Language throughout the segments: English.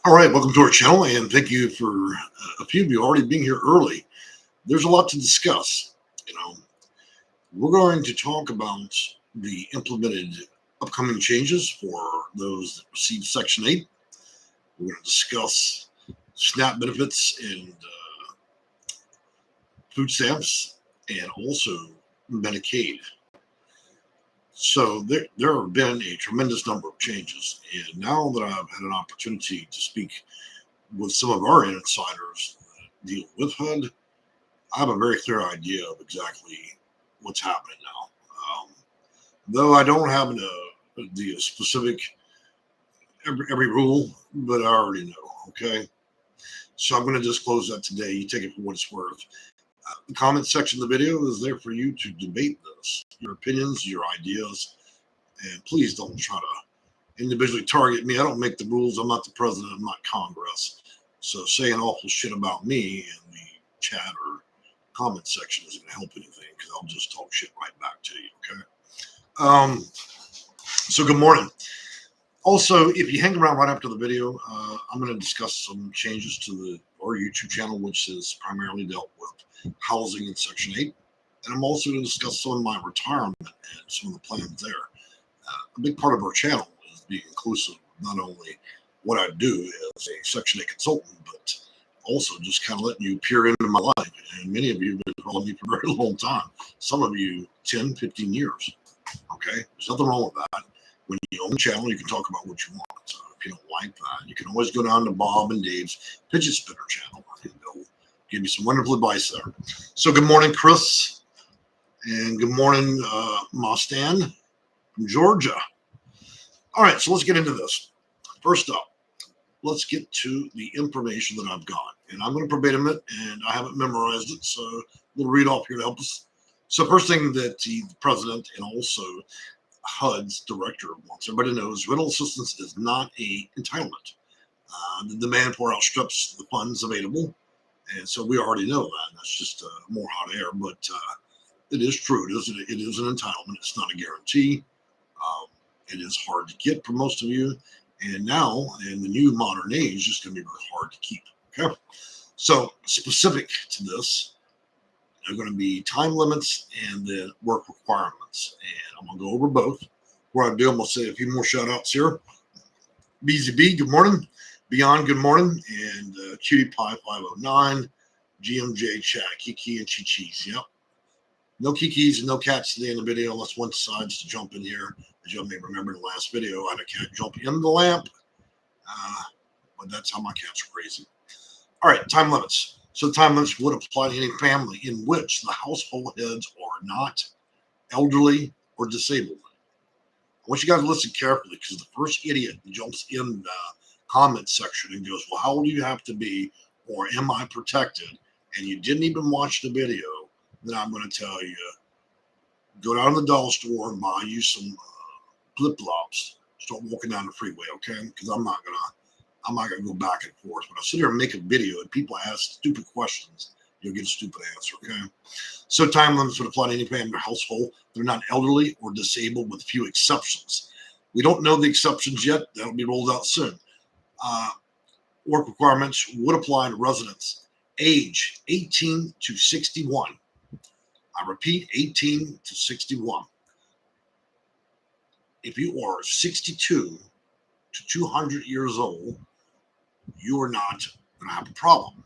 All right, welcome to our channel, and thank you for a few of you already being here early. There's a lot to discuss. We're going to talk about the implemented upcoming changes for those that receive Section 8. We're going to discuss SNAP benefits and food stamps, and also Medicaid. So there have been a tremendous number of changes, and now that I've had an opportunity to speak with some of our insiders that deal with HUD, I have a very clear idea of exactly what's happening now. Though I don't have the specific every rule, but I already know. Okay, so I'm going to disclose that today. You take it for what it's worth. The comment section of the video is there for you to debate this, your opinions, your ideas, and please don't try to individually target me. I don't make the rules. I'm not the president. I'm not Congress. So saying awful shit about me in the chat or comment section isn't going to help anything, because I'll just talk shit right back to you, okay? So good morning. Also, if you hang around right after the video, I'm going to discuss some changes to our YouTube channel, which is primarily dealt with housing in Section 8. And I'm also going to discuss some of my retirement and some of the plans there. A big part of our channel is being inclusive, not only what I do as a Section 8 consultant, but also just kind of letting you peer into my life. And many of you have been following me for a very long time. Some of you 10, 15 years. Okay? There's nothing wrong with that. When you own a channel, you can talk about what you want. So if you don't like that, you can always go down to Bob and Dave's Fidget Spinner channel, and they'll give you some wonderful advice there. So good morning, Chris, and good morning, Mostan from Georgia. All right, so let's get into this. First up, let's get to the information that I've got, and I'm going to verbatim it, and I haven't memorized it, so we'll read off here to help us. So first thing that the president and also HUD's director wants everybody to know is rental assistance is not a entitlement. The demand for outstrips the funds available. And so we already know that. That's just more hot air, but it is true. It is an entitlement. It's not a guarantee. It is hard to get for most of you. And now, in the new modern age, it's going to be very hard to keep. Okay. So specific to this, there are going to be time limits and then work requirements. And I'm going to go over both. Before I do, I'm going to say a few more shout outs here. BZB, good morning. Beyond, good morning. And Cutie Pie 509, GMJ Chat, Kiki and Chi-Chi's. Yep. No Kikis and no cats today in the video unless one decides to jump in here. As you may remember in the last video, I had a cat jump in the lamp. But that's how my cats are crazy. All right, time limits. So time limits would apply to any family in which the household heads are not elderly or disabled. I want you guys to listen carefully, because the first idiot jumps in the comment section and goes, well, how old do you have to be, or am I protected? And you didn't even watch the video. Then I'm going to tell you, go down to the dollar store and buy you some flip-flops. Start walking down the freeway, okay? Because I'm not gonna go back and forth. When I sit here and make a video and people ask stupid questions, you'll get a stupid answer, okay? So time limits would apply to any family or household. They're not elderly or disabled, with few exceptions. We don't know the exceptions yet. That'll be rolled out soon. Work requirements would apply to residents age 18 to 61. I repeat, 18 to 61. If you are 62 to 200 years old, you are not going to have a problem.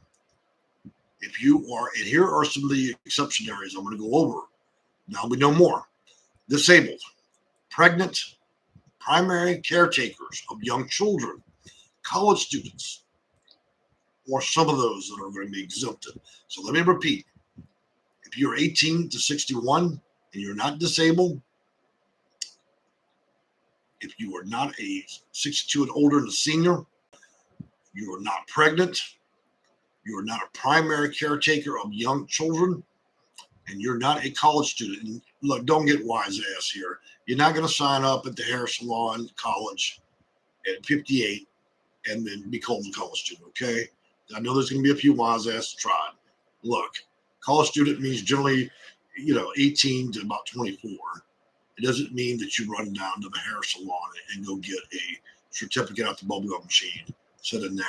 If you are, and here are some of the exception areas I'm going to go over. Now we know more. Disabled, pregnant, primary caretakers of young children, college students, or some of those that are going to be exempted. So let me repeat. If you're 18 to 61 and you're not disabled, if you are not a 62 and older and a senior, you are not pregnant, you are not a primary caretaker of young children, and you're not a college student. And look, don't get wise ass here. You're not going to sign up at the hair salon college at 58 and then be called a college student, okay? I know there's going to be a few wise ass tried. Look, college student means generally, 18 to about 24. It doesn't mean that you run down to the hair salon and go get a certificate out the bubblegum machine sit in there,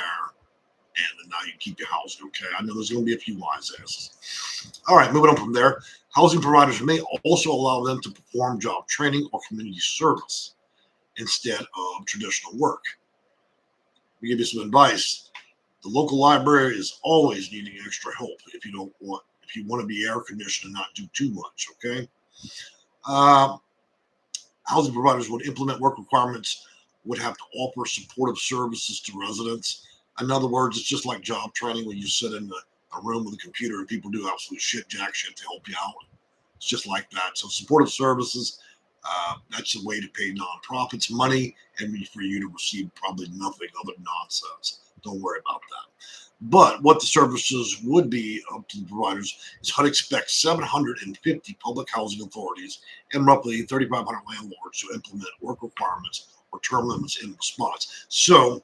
and then now you keep your housing. Okay, I know there's going to be a few wise asses. All right, moving on from there. Housing providers may also allow them to perform job training or community service instead of traditional work. Let me give you some advice. The local library is always needing extra help if you want to be air conditioned and not do too much. Okay. Housing providers would implement work requirements, would have to offer supportive services to residents. In other words, it's just like job training when you sit in a room with a computer and people do absolute jack shit to help you out. It's just like that. So supportive services, that's a way to pay nonprofits money and for you to receive probably nothing other nonsense. Don't worry about that. But what the services would be up to the providers is HUD expects 750 public housing authorities and roughly 3,500 landlords to implement work requirements or term limits in response. So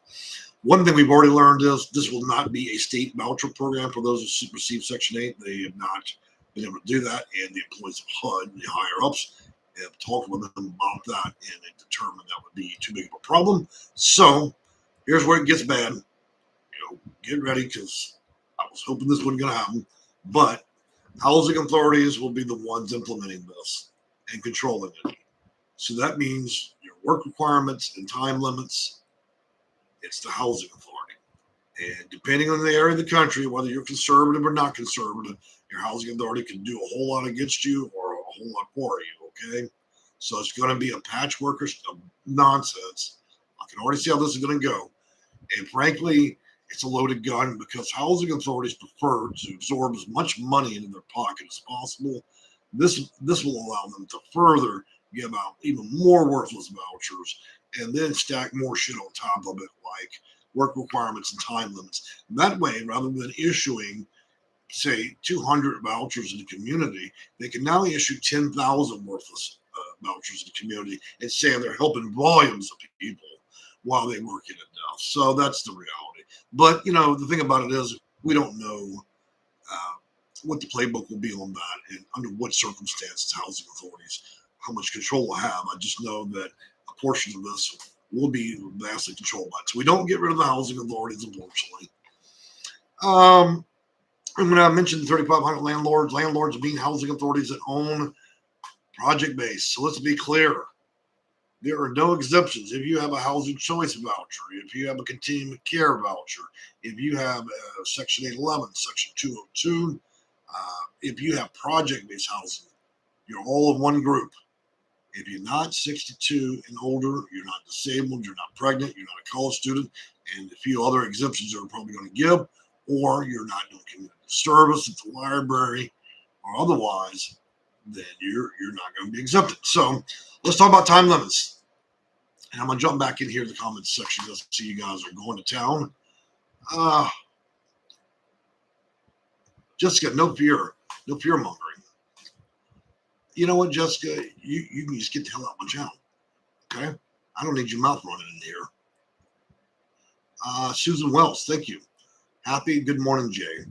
one thing we've already learned is this will not be a state voucher program for those who receive Section 8. They have not been able to do that, and the employees of HUD, the higher ups, have talked with them about that, and they determined that would be too big of a problem. So here's where it gets bad. Get ready, because I was hoping this wasn't going to happen. But housing authorities will be the ones implementing this and controlling it. So that means your work requirements and time limits, it's the housing authority. And depending on the area of the country, whether you're conservative or not conservative, your housing authority can do a whole lot against you or a whole lot for you, okay? So it's going to be a patchwork of nonsense. I can already see how this is going to go. And frankly, it's a loaded gun because housing authorities prefer to absorb as much money into their pocket as possible. This will allow them to further give out even more worthless vouchers and then stack more shit on top of it, like work requirements and time limits. And that way, rather than issuing, say, 200 vouchers in the community, they can now issue 10,000 worthless vouchers in the community and say they're helping volumes of people while they work it enough. So that's the reality. But, the thing about it is we don't know what the playbook will be on that and under what circumstances housing authorities, how much control will have. I just know that a portion of this will be vastly controlled by it. So we don't get rid of the housing authorities, unfortunately. I'm going to mention the 3,500 landlords. Landlords being housing authorities that own project-based. So let's be clear. There are no exemptions. If you have a housing choice voucher, if you have a continuum of care voucher, if you have Section 811, Section 202, if you have project-based housing, you're all in one group. If you're not 62 and older, you're not disabled, you're not pregnant, you're not a college student, and a few other exemptions are probably going to give, or you're not doing community service at the library or otherwise, then you're not going to be exempted. So let's talk about time limits. And I'm going to jump back in here to the comments section just to see you guys are going to town. Jessica, no fear mongering. You know what, Jessica? You can just get the hell out of my channel. Okay? I don't need your mouth running in here. Susan Wells, thank you. Happy good morning, Jay.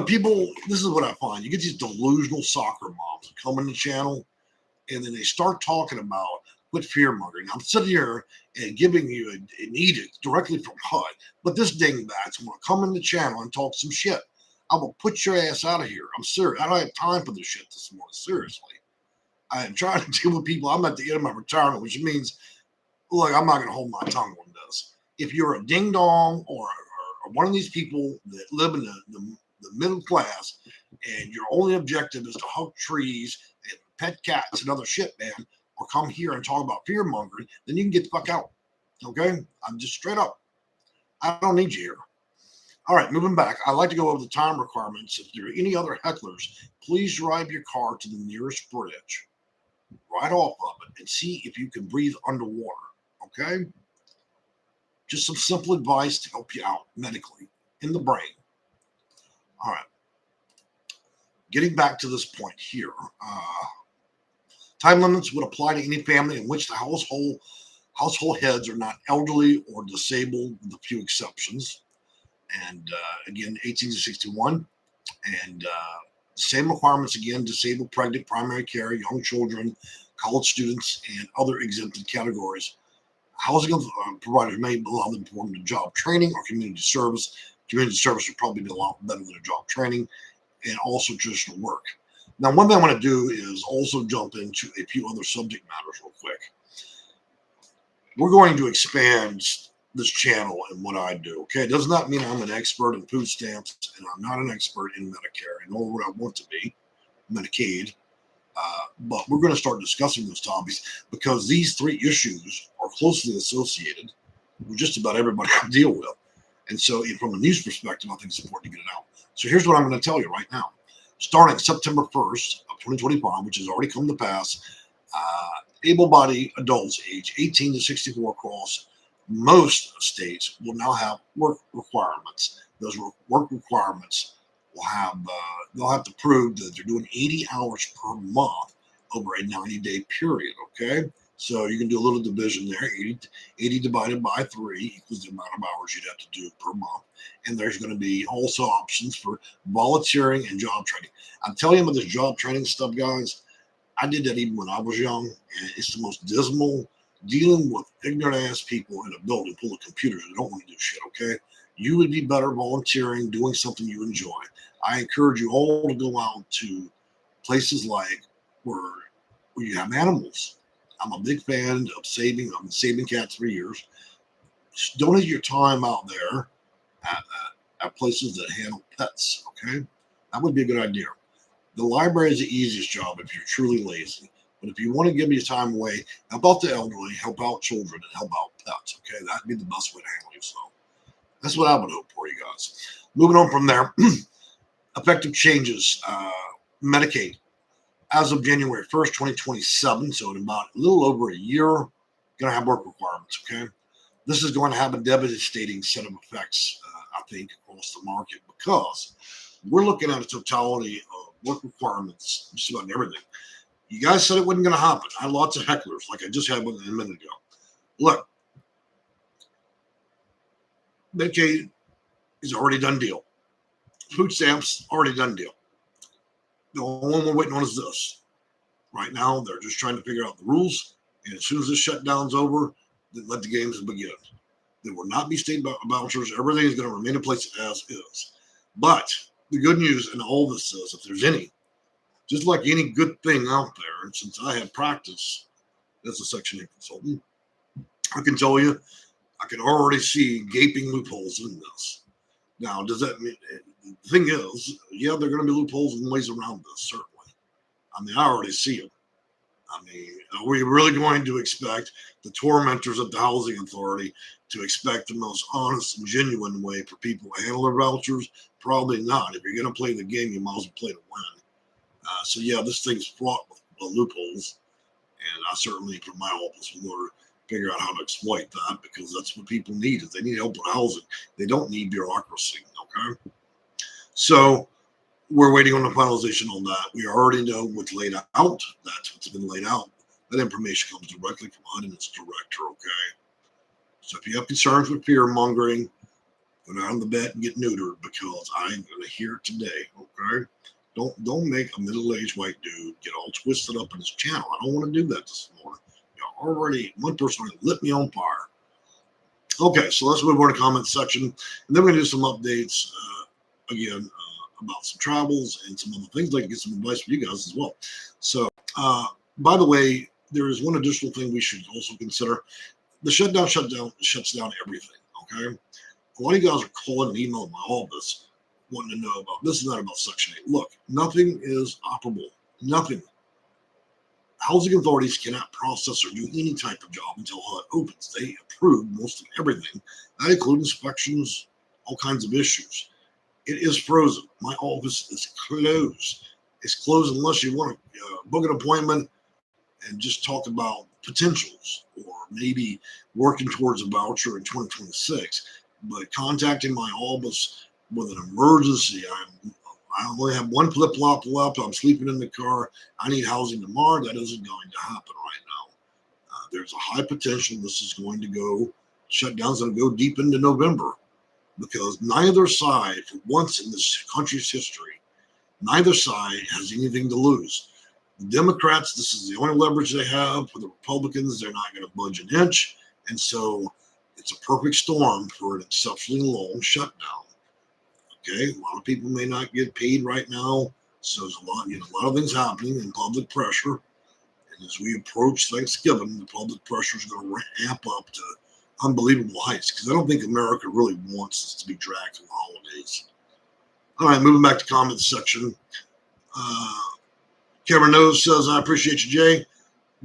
People, this is what I find. You get these delusional soccer moms that come on the channel, and then they start talking about quit fear-mongering. I'm sitting here and giving you an edict directly from HUD, but this dingbats want to come in the channel and talk some shit. I will put your ass out of here. I'm serious. I don't have time for this shit this morning. Seriously. I am trying to deal with people. I'm at the end of my retirement, which means, look, I'm not going to hold my tongue on this. If you're a ding-dong or one of these people that live in the middle class and your only objective is to hug trees and pet cats and other shit, man, or come here and talk about fear-mongering, then you can get the fuck out. Okay? I'm just straight up. I don't need you here. All right, moving back. I'd like to go over the time requirements. If there are any other hecklers, please drive your car to the nearest bridge, right off of it, and see if you can breathe underwater. Okay? Just some simple advice to help you out medically in the brain. All right. Getting back to this point here. Time limits would apply to any family in which the household heads are not elderly or disabled, with a few exceptions. And again, 18 to 61. And same requirements again: disabled, pregnant, primary care, young children, college students, and other exempted categories. Housing providers may allow them to perform job training or community service. Community service would probably be a lot better than a job training, and also traditional work. Now, one thing I want to do is also jump into a few other subject matters real quick. We're going to expand this channel and what I do. Okay, it does not mean I'm an expert in food stamps, and I'm not an expert in Medicare, nor would I want to be, Medicaid. But we're going to start discussing those topics because these three issues are closely associated with just about everybody I deal with. And so, from a news perspective, I think it's important to get it out. So here's what I'm going to tell you right now. Starting September 1st of 2025, which has already come to pass, able-bodied adults age 18 to 64 across most states will now have work requirements. Those work requirements will have, they'll have to prove that they're doing 80 hours per month over a 90-day period, okay? So you can do a little division there. 80 divided by 3 equals the amount of hours you'd have to do per month. And there's going to be also options for volunteering and job training. I'm telling you about this job training stuff, guys. I did that even when I was young, and it's the most dismal dealing with ignorant-ass people in a building full of computers that don't want to do shit, okay? You would be better volunteering, doing something you enjoy. I encourage you all to go out to places like where you have animals. I'm a big fan of saving. I've been saving cats for years. Just donate your time out there at places that handle pets, okay? That would be a good idea. The library is the easiest job if you're truly lazy. But if you want to give your time away, help out the elderly, help out children, and help out pets, okay? That'd be the best way to handle yourself. That's what I would hope for you guys. Moving on from there, effective changes, Medicaid. As of January 1st, 2027, so in about a little over a year, going to have work requirements, okay? This is going to have a devastating set of effects, I think, across the market because we're looking at a totality of work requirements, just about everything. You guys said it wasn't going to happen. I had lots of hecklers, like I just had one a minute ago. Look, Medicaid is already done deal. Food stamps, already done deal. The only one we're waiting on is this. Right now, they're just trying to figure out the rules. And as soon as this shutdown's over, then let the games begin. There will not be state vouchers. Everything is going to remain in place as is. But the good news in all this is, if there's any, just like any good thing out there, and since I have practice as a Section 8 consultant, I can tell you, I can already see gaping loopholes in this. Now, does that mean, the thing is, yeah, there are going to be loopholes and ways around this, certainly. I mean, I already see them. I mean, are we really going to expect the tormentors of the housing authority to expect the most honest and genuine way for people to handle their vouchers? Probably not. If you're going to play the game, you might as well play to win. So, yeah, this thing's fraught with loopholes. And I certainly, from my office, will figure out how to exploit that because that's what people need. Is they need help with housing. They don't need bureaucracy, okay? So we're waiting on the finalization on that. We already know what's laid out. That's what's been laid out. That information comes directly from HUD and its director, okay? So if you have concerns with fear mongering, go down on the bed and get neutered because I'm going to hear it today, okay? Don't make a middle-aged white dude get all twisted up in his channel. I don't want to do that this morning. Already, one person already lit me on fire. Okay, so let's move on to the comment section. And then we're going to do some updates, again, about some travels and some other things. I'd like to get some advice from you guys as well. So, by the way, there is one additional thing we should also consider. The shutdown shuts down everything, okay? A lot of you guys are calling and emailing my office wanting to know about this and that about Section 8. Look, nothing is operable. Nothing. Housing authorities cannot process or do any type of job until HUD opens. They approve most of everything. That includes inspections, all kinds of issues. It is frozen. My office is closed. It's closed unless you want to book an appointment and just talk about potentials or maybe working towards a voucher in 2026. But contacting my office with an emergency, I only have one flip-flop left. I'm sleeping in the car. I need housing tomorrow. That isn't going to happen right now. There's a high potential this is going to go, shutdown's going to go deep into November because neither side, for once in this country's history, neither side has anything to lose. The Democrats, this is the only leverage they have. For the Republicans, they're not going to budge an inch. And so it's a perfect storm for an exceptionally long shutdown. Okay, a lot of people may not get paid right now, so there's a lot of things happening and public pressure. And as we approach Thanksgiving, the public pressure is going to ramp up to unbelievable heights because I don't think America really wants us to be dragged through the holidays. All right, moving back to comments section. Cameron Nose says, I appreciate you, Jay.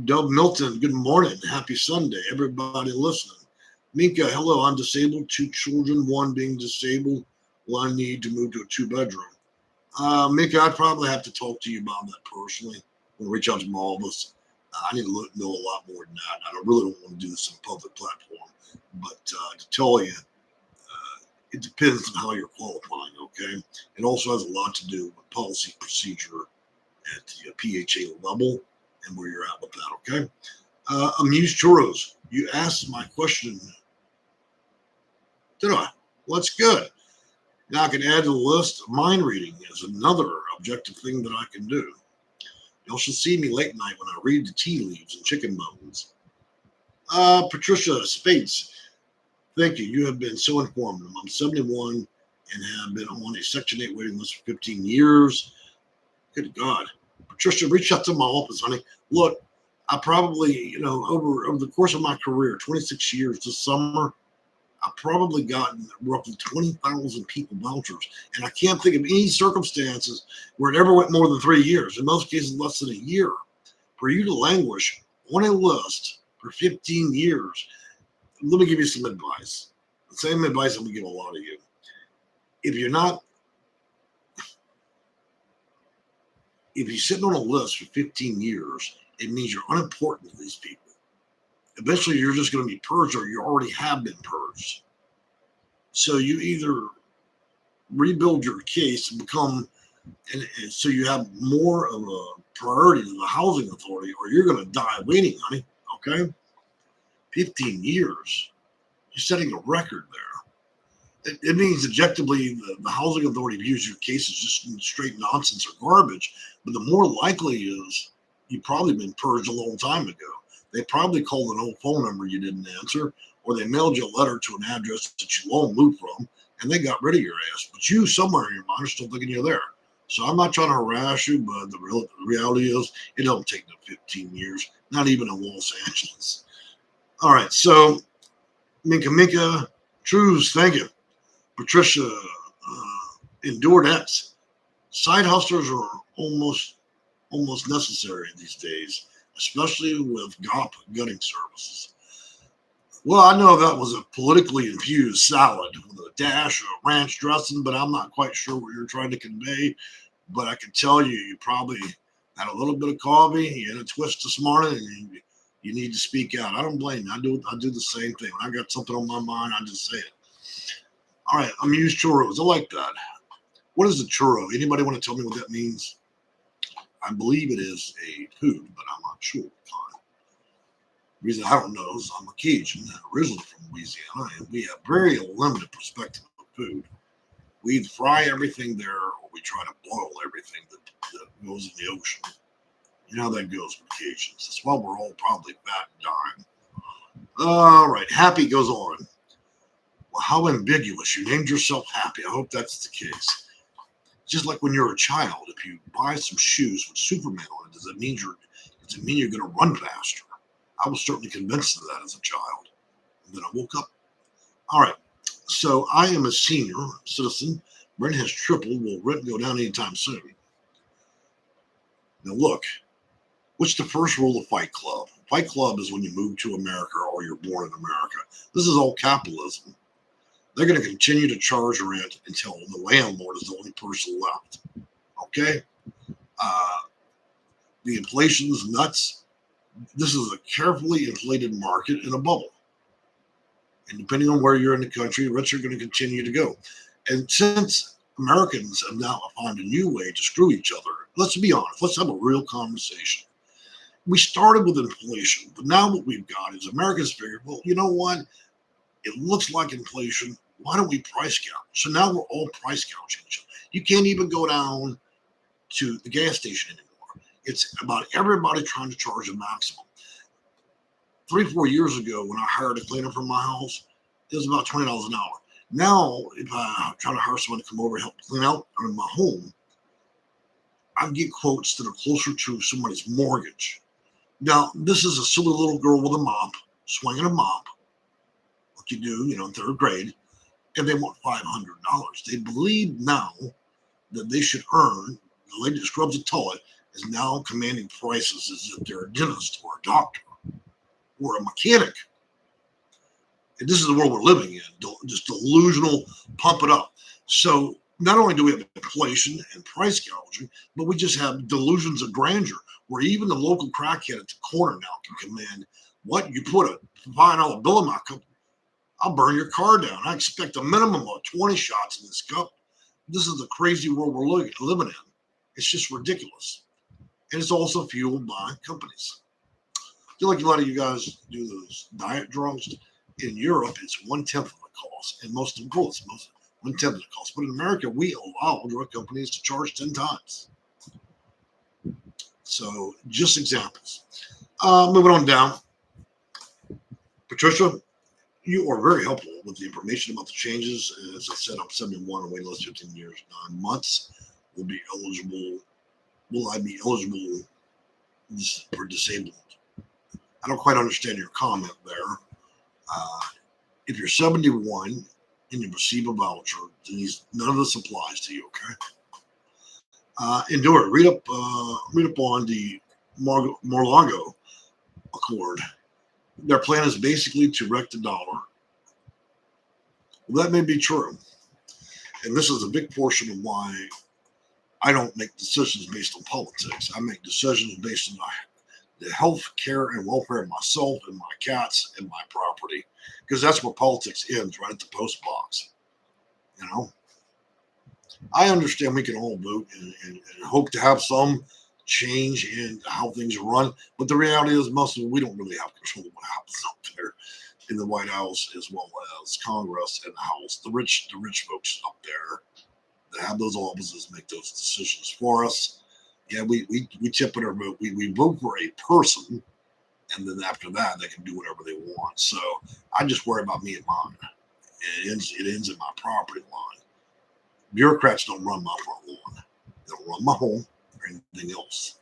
Doug Milton, good morning. Happy Sunday, everybody listening. Mika, hello, I'm disabled. 2 children, 1 being disabled. Well, I need to move to a 2-bedroom. Mika, I'd probably have to talk to you about that personally. I'm going to reach out to my office. I need to know a lot more than that. I really don't want to do this on a public platform. But to tell you, it depends on how you're qualifying, okay? It also has a lot to do with policy procedure at the PHA level and where you're at with that, okay? Amused Churros, you asked my question. Did I? Well, that's good. Now I can add to the list. Mind reading is another objective thing that I can do. Y'all should see me late night when I read the tea leaves and chicken bones. Patricia Spates, thank you. You have been so informative. I'm 71 and have been on a Section 8 waiting list for 15 years. Good God. Patricia, reach out to my office, honey. Look, I probably, over the course of my career, 26 years this summer, I've probably gotten roughly 20,000 people vouchers. And I can't think of any circumstances where it ever went more than 3 years. In most cases, less than a year. For you to languish on a list for 15 years, let me give you some advice. The same advice I'm going to give a lot of you. If you're sitting on a list for 15 years, it means you're unimportant to these people. Eventually, you're just going to be purged or you already have been purged. So you either rebuild your case and become, and so you have more of a priority to the housing authority, or you're going to die waiting, honey. Okay? 15 years. You're setting a record there. It means objectively the housing authority views your case as just straight nonsense or garbage, but the more likely is you've probably been purged a long time ago. They probably called an old phone number you didn't answer, or they mailed you a letter to an address that you long moved from, and they got rid of your ass. But you, somewhere in your mind, are still thinking you're there. So I'm not trying to harass you, but the reality is it don't take no 15 years, not even in Los Angeles. All right, so Minka, Trues, thank you. Patricia, endured X. Side hustlers are almost necessary these days, especially with GOP gutting services. Well, I know that was a politically infused salad with a dash of ranch dressing, but I'm not quite sure what you're trying to convey. But I can tell you, you probably had a little bit of coffee, you had a twist this morning, and you need to speak out. I don't blame you. I do the same thing. When I got something on my mind, I just say it. All right, Amused Churros. I like that. What is a churro? Anybody want to tell me what that means? I believe it is a food, but I'm not sure what kind. The reason I don't know is I'm a Cajun, originally from Louisiana, and we have very limited perspective of food. We either fry everything there or we try to boil everything that goes in the ocean. You know how that goes with Cajuns. That's why we're all probably fat and dying. All right, Happy goes on. Well, how ambiguous. You named yourself Happy. I hope that's the case. Just like when you're a child, if you buy some shoes with Superman on it, does it mean you're going to run faster? I was certainly convinced of that as a child. And then I woke up. All right. So I am a senior citizen. Rent has tripled. Will rent go down anytime soon? Now look, what's the first rule of Fight Club? Fight Club is when you move to America or you're born in America. This is all capitalism. They're going to continue to charge rent until the landlord is the only person left. Okay? The inflation is nuts. This is a carefully inflated market in a bubble. And depending on where you're in the country, rents are going to continue to go. And since Americans have now found a new way to screw each other, let's be honest. Let's have a real conversation. We started with inflation, but now what we've got is Americans figured, well, you know what? It looks like inflation. Why don't we price gouge? So now we're all price gouging each other. You can't even go down to the gas station anymore. It's about everybody trying to charge a maximum. 3-4 years ago, when I hired a cleaner for my house, it was about $20 an hour. Now, if I try to hire someone to come over and help clean out in my home, I get quotes that are closer to somebody's mortgage. Now, this is a silly little girl with a mop, swinging a mop, like you do, in third grade, and they want $500. They believe now that they should earn. The lady that scrubs the toilet is now commanding prices as if they're a dentist or a doctor or a mechanic. And this is the world we're living in, just delusional, pump it up. So not only do we have inflation and price gouging, but we just have delusions of grandeur, where even the local crackhead at the corner now can command, what, you put a $5 bill in my cup, I'll burn your car down. I expect a minimum of 20 shots in this cup. This is the crazy world we're living in. It's just ridiculous. And it's also fueled by companies. I feel like a lot of you guys do those diet drugs. In Europe, it's 1/10 of the cost, and most of them, it's 1/10 of the cost. But in America, we allow drug companies to charge 10 times. So, just examples. Moving on down. Patricia, you are very helpful with the information about the changes. As I said, I'm 71 and waiting list 15 years, 9 months. Will I be eligible for disabled? I don't quite understand your comment there. If you're 71 and you receive a voucher, none of this applies to you, okay? Endure. Read up on the Mar-a-Lago Accord. Their plan is basically to wreck the dollar. Well, that may be true. And this is a big portion of why I don't make decisions based on politics. I make decisions based on the health care and welfare of myself and my cats and my property, because that's where politics ends, right at the post box. I understand we can all vote and hope to have some change in how things are run, but the reality is most of it, we don't really have control of what happens up there in the White House, as well as Congress and the House. The rich folks up there that have those offices make those decisions for us. Yeah, we tip in our vote. We vote for a person, and then after that, they can do whatever they want. So I just worry about me and mine. It ends in my property line. Bureaucrats don't run my front lawn. They don't run my home or anything else.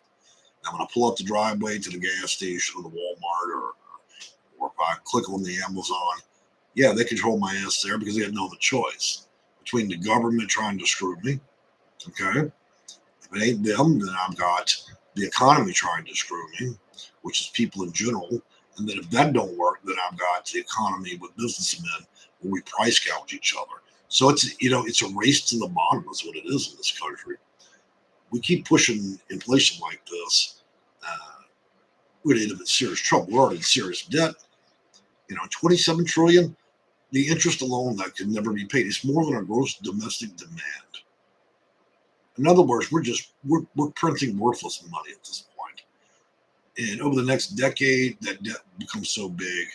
Now, when I pull up the driveway to the gas station or the Walmart, or if I click on the Amazon, yeah, they control my ass there because they have no other choice between the government trying to screw me, okay? If it ain't them, then I've got the economy trying to screw me, which is people in general. And then if that don't work, then I've got the economy with businessmen where we price gouge each other. So it's a race to the bottom is what it is in this country. We keep pushing inflation like this. We're in serious trouble. We're already in serious debt. 27 trillion. The interest alone that can never be paid. It's more than our gross domestic demand. In other words, we're printing worthless money at this point. And over the next decade, that debt becomes so big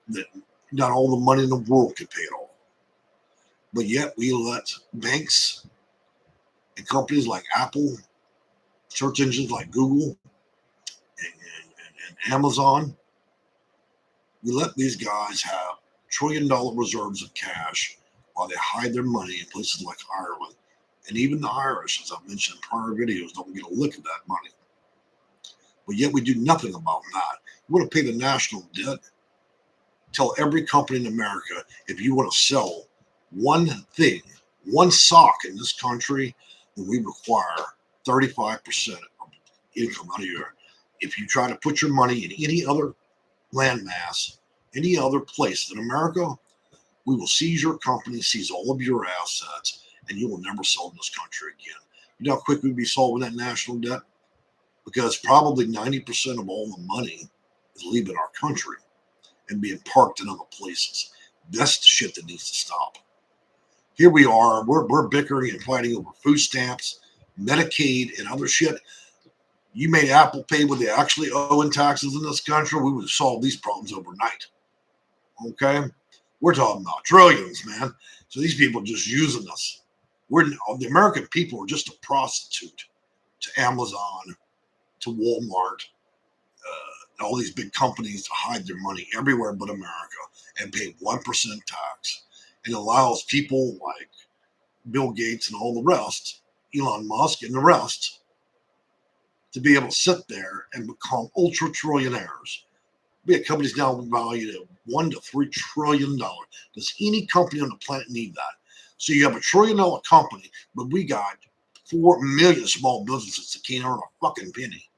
that not all the money in the world can pay it all. But yet we let banks and companies like Apple, search engines like Google and Amazon, we let these guys have $1 trillion reserves of cash while they hide their money in places like Ireland. And even the Irish, as I've mentioned in prior videos, don't get a lick of that money. But yet we do nothing about that. You want to pay the national debt? Tell every company in America, if you want to sell one thing, one sock in this country, then we require 35% of income out of your. If you try to put your money in any other landmass, any other place in America, we will seize your company, seize all of your assets, and you will never sell in this country again. You know how quick we'd be solving that national debt? Because probably 90% of all the money is leaving our country and being parked in other places. That's the shit that needs to stop. Here we are, we're bickering and fighting over food stamps, Medicaid, and other shit. You made Apple pay what they actually owe in taxes in this country, we would have solved these problems overnight. Okay? We're talking about trillions, man. So these people are just using us. The American people are just a prostitute to Amazon, to Walmart, all these big companies to hide their money everywhere but America and pay 1% tax. And allows people like Bill Gates and all the rest, Elon Musk and the rest, to be able to sit there and become ultra trillionaires. We have companies now valued at $1 to $3 trillion. Does any company on the planet need that? So you have a $1 trillion company, but we got 4 million small businesses that can't earn a fucking penny.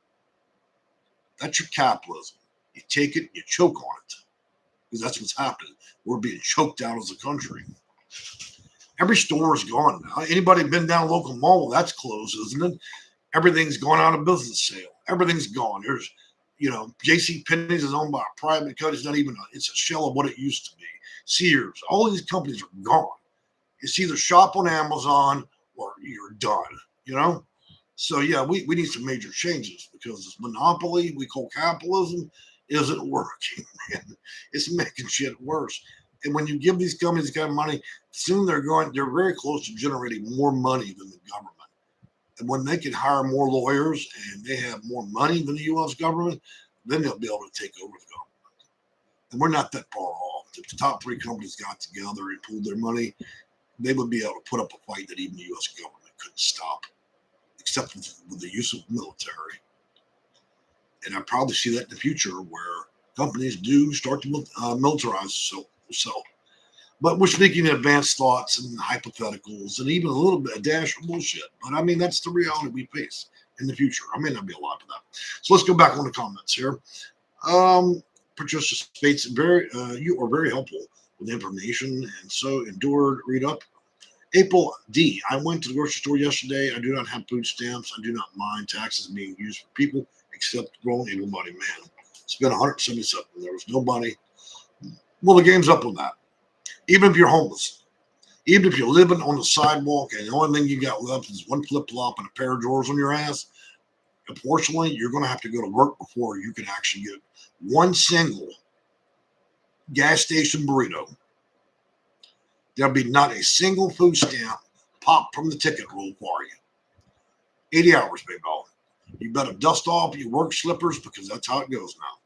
That's your capitalism. You take it, you choke on it. Because that's what's happening. We're being choked out as a country. Every store is gone now. Anybody been down a local mall? Well, that's closed, isn't it? Everything's gone out of business sale. Everything's gone. There's, J.C. Penney's is owned by a private company. It's not even it's a shell of what it used to be. Sears, all these companies are gone. It's either shop on Amazon or you're done, So, yeah, we need some major changes because this monopoly we call capitalism isn't working, man. It's making shit worse. And when you give these companies this kind of money, soon they're very close to generating more money than the government. And when they can hire more lawyers and they have more money than the U.S. government, then they'll be able to take over the government. And we're not that far off. If the top 3 companies got together and pooled their money, they would be able to put up a fight that even the U.S. government couldn't stop, except with the use of military. And I probably see that in the future where companies do start to militarize. So, but we're speaking in advanced thoughts and hypotheticals and even a dash of bullshit. But I mean, that's the reality we face in the future. I may not be alive for that. So let's go back on the comments here. Patricia states, you are very helpful with information and so endured. Read up. April D. I went to the grocery store yesterday. I do not have food stamps. I do not mind taxes being used for people except grown able-bodied man. Spent $177. There was nobody. Well, the game's up on that. Even if you're homeless, even if you're living on the sidewalk and the only thing you got left is one flip-flop and a pair of drawers on your ass, unfortunately, you're going to have to go to work before you can actually get one single gas station burrito. There'll be not a single food stamp popped from the ticket roll for you. 80 hours, baby. You better dust off your work slippers because that's how it goes now.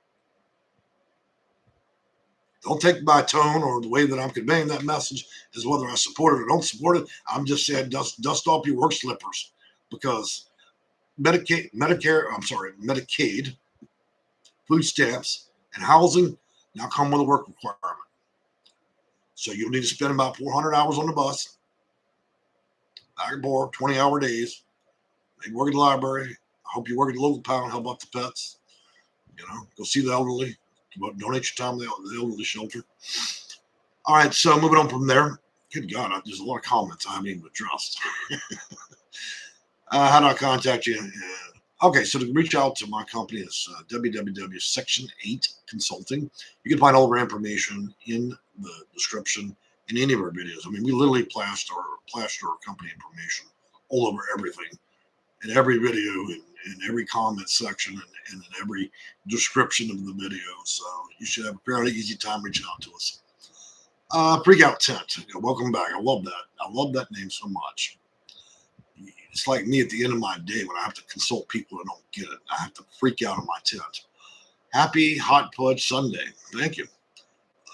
Don't take my tone or the way that I'm conveying that message as whether I support it or don't support it. I'm just saying dust off your work slippers because Medicaid, food stamps, and housing now come with a work requirement. So you'll need to spend about 400 hours on the bus, back and forth, 20-hour days. Maybe work at the library. I hope you work at the local pound, help out the pets. Go see the elderly. Donate your time to the elderly shelter. All right, so moving on from there. Good God, there's a lot of comments I haven't even addressed. How do I contact you? Okay, so to reach out to my company is www.section 8 Consulting. You can find all of our information in the description in any of our videos. I mean, we literally plaster our company information all over everything, in every video, in every comment section, and in every description of the video. So you should have a fairly easy time reaching out to us. Freak Out Tent. Welcome back. I love that. I love that name so much. It's like me at the end of my day when I have to consult people that don't get it. I have to freak out in my tent. Happy Hot Fudge Sunday. Thank you.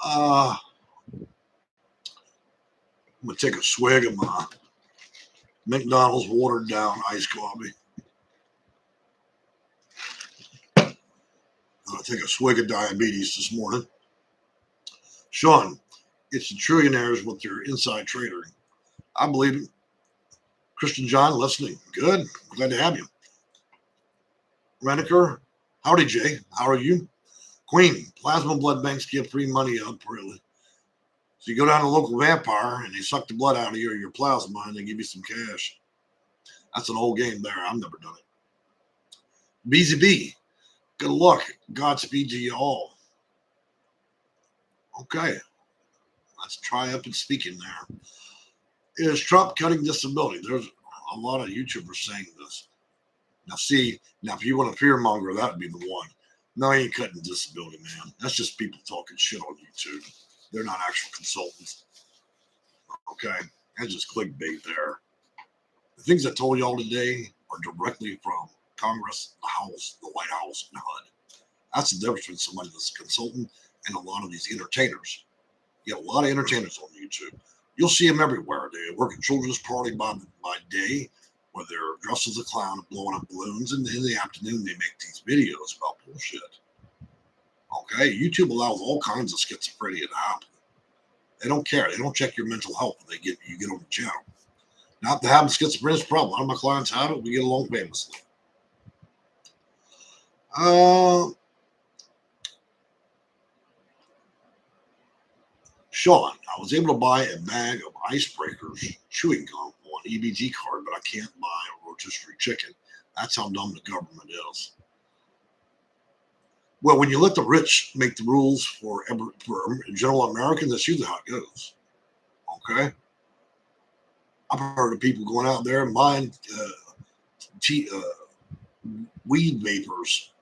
I'm going to take a swig of my McDonald's watered down iced coffee. I'm going to take a swig of diabetes this morning. Sean, it's the trillionaires with their inside trading. I believe it. Christian John, listening. Good. Glad to have you. Reniker, howdy, Jay. How are you? Queen, plasma blood banks give free money out, really. So you go down to a local vampire and they suck the blood out of your plasma and they give you some cash. That's an old game there. I've never done it. BZB, good luck. Godspeed to you all. Okay. Let's try up and speaking there. Is Trump cutting disability? There's a lot of YouTubers saying this. Now if you want to fearmonger, that would be the one. No, he ain't cutting disability, man. That's just people talking shit on YouTube. They're not actual consultants. Okay? That's just clickbait there. The things I told y'all today are directly from Congress, the House, the White House, and HUD. That's the difference between somebody that's a consultant and a lot of these entertainers. You have a lot of entertainers on YouTube. You'll see them everywhere. They work at children's party by day, where they're dressed as a clown and blowing up balloons, and in the afternoon they make these videos about bullshit. Okay, YouTube allows all kinds of schizophrenia to happen. They don't care. They don't check your mental health when you get on the channel. Not to having schizophrenia is a problem. A lot of my clients have it. We get along famously. Sean, I was able to buy a bag of icebreakers chewing gum on EBT card, but I can't buy a rotisserie chicken. That's how dumb the government is. Well, when you let the rich make the rules for general Americans, that's usually how it goes. Okay? I've heard of people going out there and buying weed vapors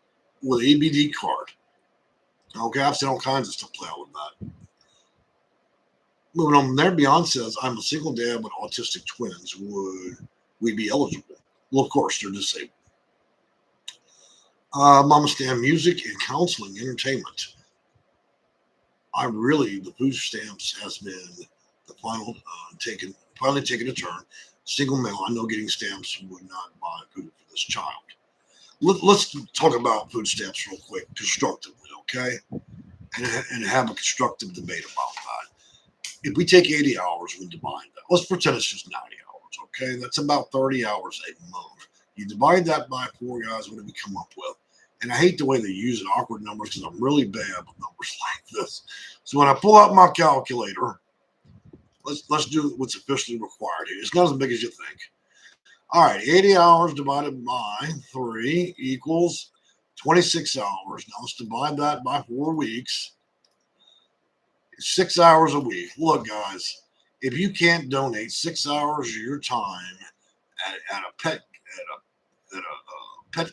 with an EBT card. Okay, I've seen all kinds of stuff play out with that. Moving on from there, Beyond says, I'm a single dad with autistic twins. Would we be eligible? Well, of course, they're disabled. Mama Stan, music and counseling, entertainment. The food stamps has been the finally taken a turn. Single male, I know getting stamps would not buy food for this child. Let's talk about food stamps real quick, constructively, okay? And have a constructive debate about that. If we take 80 hours, we divide that. Let's pretend it's just 90 hours, okay? That's about 30 hours a month. You divide that by 4, guys, what do we come up with? And I hate the way they use awkward numbers because I'm really bad with numbers like this. So when I pull out my calculator, let's do what's officially required here. It's not as big as you think. All right, 80 hours divided by 3 equals 26 hours. Now let's divide that by 4 weeks. 6 hours a week. Look, guys, if you can't donate 6 hours of your time at a pet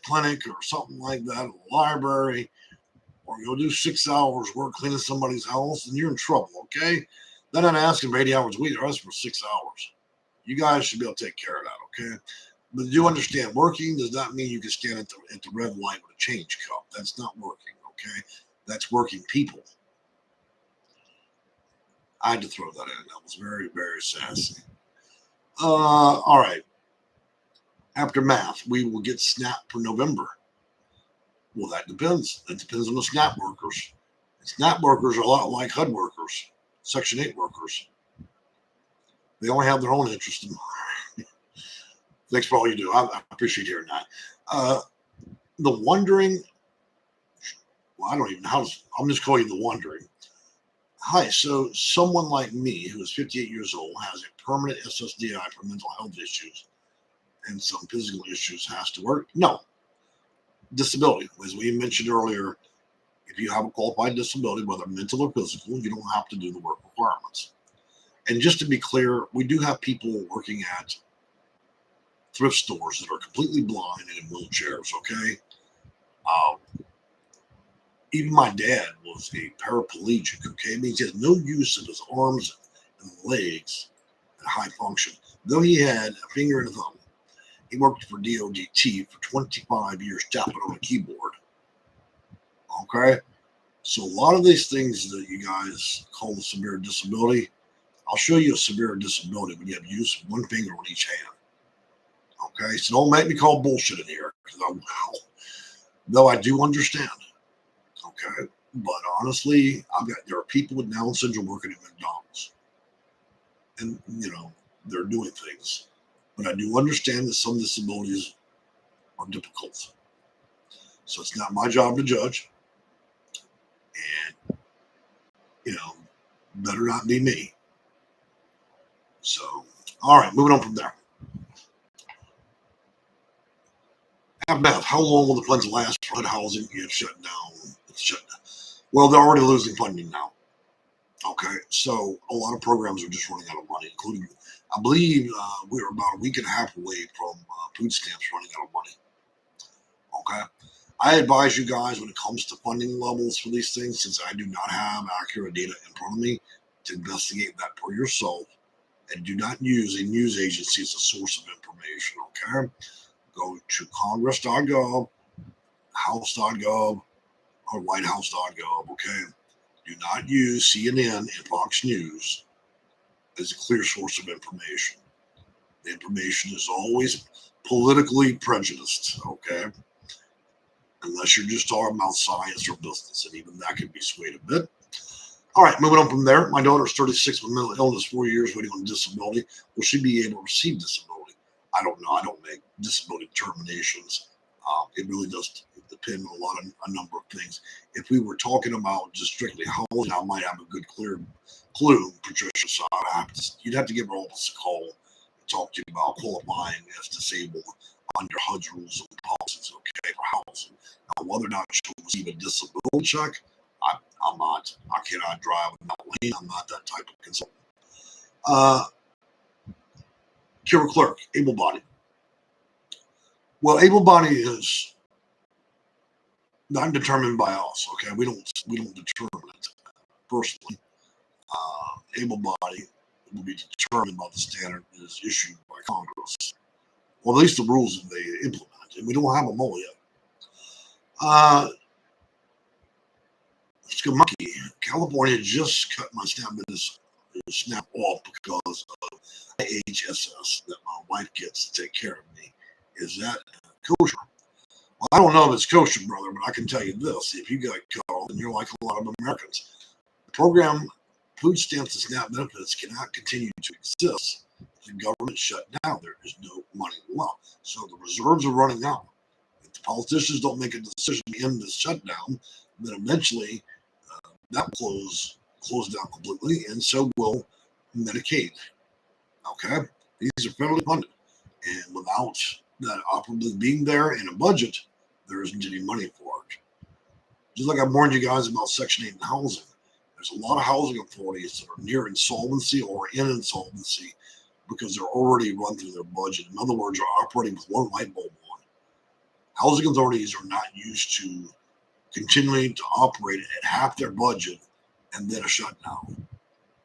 clinic or something like that, at a library, or go do 6 hours work cleaning somebody's house, then you're in trouble, okay? They're not asking for 80 hours a week, they're asking for 6 hours. You guys should be able to take care of that, okay? But do understand, working does not mean you can stand at the red light with a change cup. That's not working, okay? That's working people. I had to throw that in. That was very, very sassy. All right. After math, we will get SNAP for November. Well, that depends. It depends on the SNAP workers. SNAP workers are a lot like HUD workers, Section 8 workers. They only have their own interest in mind. Thanks for all you do. I appreciate hearing that. The wondering, well, I don't even know how to, I'm just calling you the wondering. Hi, so someone like me who is 58 years old has a permanent SSDI for mental health issues and some physical issues has to work? No. Disability, as we mentioned earlier, if you have a qualified disability, whether mental or physical, you don't have to do the work requirements. And just to be clear, we do have people working at thrift stores that are completely blind and in wheelchairs, okay? Even my dad was a paraplegic, okay? It means he has no use of his arms and legs at high function. Though he had a finger and a thumb, he worked for DODT for 25 years, tapping on a keyboard, okay? So a lot of these things that you guys call the severe disability, I'll show you a severe disability when you have use of one finger on each hand. Okay, so don't make me call bullshit in here, because I will. Though I do understand. Okay, but honestly, there are people with Down syndrome working at McDonald's, and they're doing things. But I do understand that some disabilities are difficult. So it's not my job to judge, and better not be me. So, all right, moving on from there. Beth, how long will the funds last for HUD housing if shut down? Well, they're already losing funding now. Okay, so a lot of programs are just running out of money, including, I believe, we're about a week and a half away from food stamps running out of money. Okay, I advise you guys when it comes to funding levels for these things, since I do not have accurate data in front of me, to investigate that for yourself, and do not use a news agency as a source of information. Okay. Go to congress.gov, house.gov, or whitehouse.gov, okay? Do not use CNN and Fox News as a clear source of information. The information is always politically prejudiced, okay? Unless you're just talking about science or business, and even that can be swayed a bit. All right, moving on from there. My daughter's 36 with mental illness, 4 years waiting on disability. Will she be able to receive disability? I don't know. I don't make disability determinations. It really does depend on a number of things. If we were talking about just strictly housing, I might have a good clear clue. Patricia side, you'd have to give her office a call and talk to you about qualifying as disabled under HUD's rules and policies, okay, for housing. Now, whether or not she'll receive a disability check, I'm not. I cannot drive in that lane. I'm not that type of consultant. Cure clerk, able-bodied. Well, able-bodied is not determined by us. Okay, we don't determine it personally. Able-bodied will be determined by the standard that is issued by Congress, or at least the rules that they implement, and we don't have them all yet. Monkey. California just cut my SNAP off because of IHSS that my wife gets to take care of me. Is that kosher? Well, I don't know if it's kosher, brother, but I can tell you this. If you got cut off, and you're like a lot of Americans, the program, food stamps and SNAP benefits cannot continue to exist. The government shut down. There is no money left. So the reserves are running out. If the politicians don't make a decision to end this shutdown, then eventually that will close down completely, and so will Medicaid. Okay? These are federally funded. And without that operably being there in a budget, there isn't any money for it. Just like I warned you guys about Section 8 housing, there's a lot of housing authorities that are near insolvency or in insolvency because they're already run through their budget. In other words, they're operating with one light bulb on. Housing authorities are not used to continuing to operate at half their budget and then a shutdown.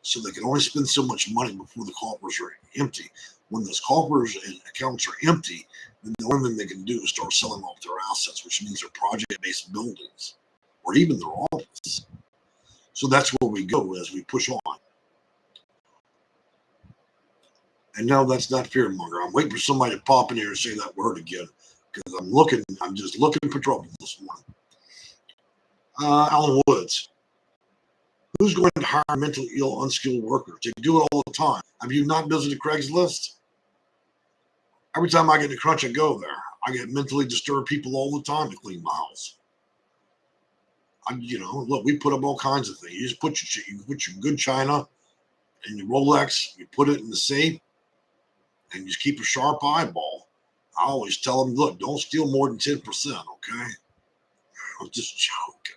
So they can only spend so much money before the coffers are empty. When those coffers and accounts are empty, then the only thing they can do is start selling off their assets, which means their project-based buildings or even their office. So that's where we go as we push on. And no, that's not fear monger. I'm waiting for somebody to pop in here and say that word again because I'm just looking for trouble this morning. Alan Woods. Who's going to hire mentally ill, unskilled workers? They do it all the time. Have you not visited Craigslist? Every time I get in a crunch, I go there. I get mentally disturbed people all the time to clean my house. Look, we put up all kinds of things. You just put your good china and your Rolex, you put it in the safe, and you just keep a sharp eyeball. I always tell them, look, don't steal more than 10%, okay? I'm just joking.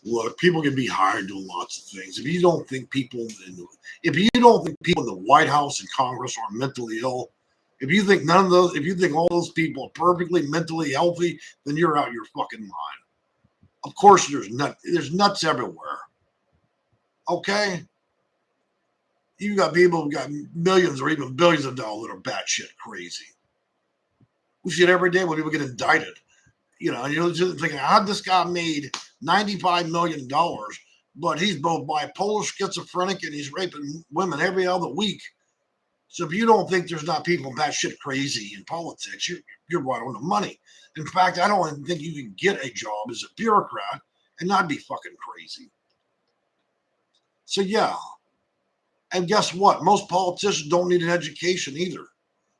Look, people can be hired doing lots of things. If you don't think people in the White House and Congress are mentally ill, if you think all those people are perfectly mentally healthy, then you're out your fucking mind. Of course, there's nuts everywhere. Okay? You got people who got millions or even billions of dollars that are batshit crazy. We see it every day when people get indicted. And you're just thinking, how'd this guy made $95 million, but he's both bipolar, schizophrenic, and he's raping women every other week. So if you don't think there's not people batshit crazy in politics, you're right on the money. In fact, I don't even think you can get a job as a bureaucrat and not be fucking crazy. So yeah. And guess what? Most politicians don't need an education either.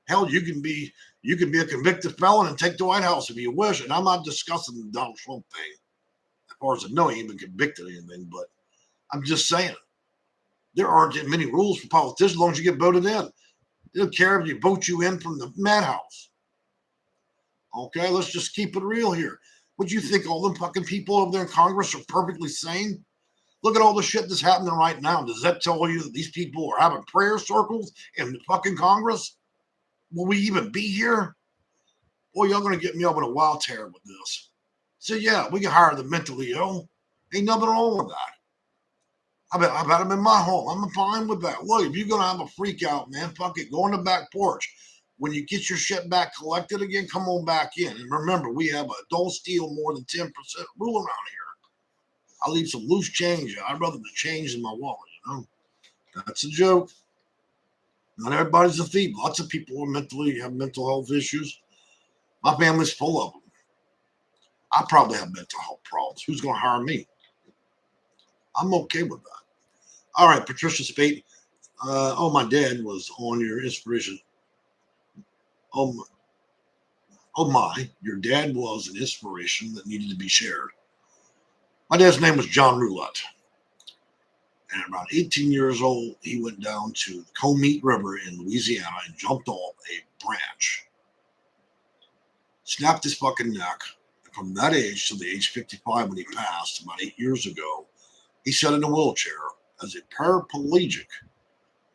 Hell, you can be a convicted felon and take the White House if you wish. And I'm not discussing the Donald Trump thing. As far as I know, he ain't been convicted of anything, but I'm just saying. There aren't many rules for politicians as long as you get voted in. They don't care if you vote you in from the madhouse. Okay, let's just keep it real here. Would you think all them fucking people over there in Congress are perfectly sane? Look at all the shit that's happening right now. Does that tell you that these people are having prayer circles in the fucking Congress? Will we even be here? Boy, y'all gonna get me up in a wild tear with this. So yeah, we can hire the mentally ill. Ain't nothing wrong with that. I've had them in my home. I'm fine with that. Look, if you're gonna have a freak out, man, fuck it. Go on the back porch. When you get your shit back collected again, come on back in. And remember, we have a don't steal more than 10% rule around here. I leave some loose change. I'd rather the change in my wallet, you know. That's a joke. Not everybody's a thief. Lots of people have mental health issues. My family's full of them. I probably have mental health problems. Who's going to hire me? I'm okay with that. All right, Patricia Spate. My dad was on your inspiration. Oh my, your dad was an inspiration that needed to be shared. My dad's name was John Roulette. And at around 18 years old, he went down to the Comeet River in Louisiana and jumped off a branch. Snapped his fucking neck. And from that age to the age 55 when he passed about 8 years ago, he sat in a wheelchair as a paraplegic.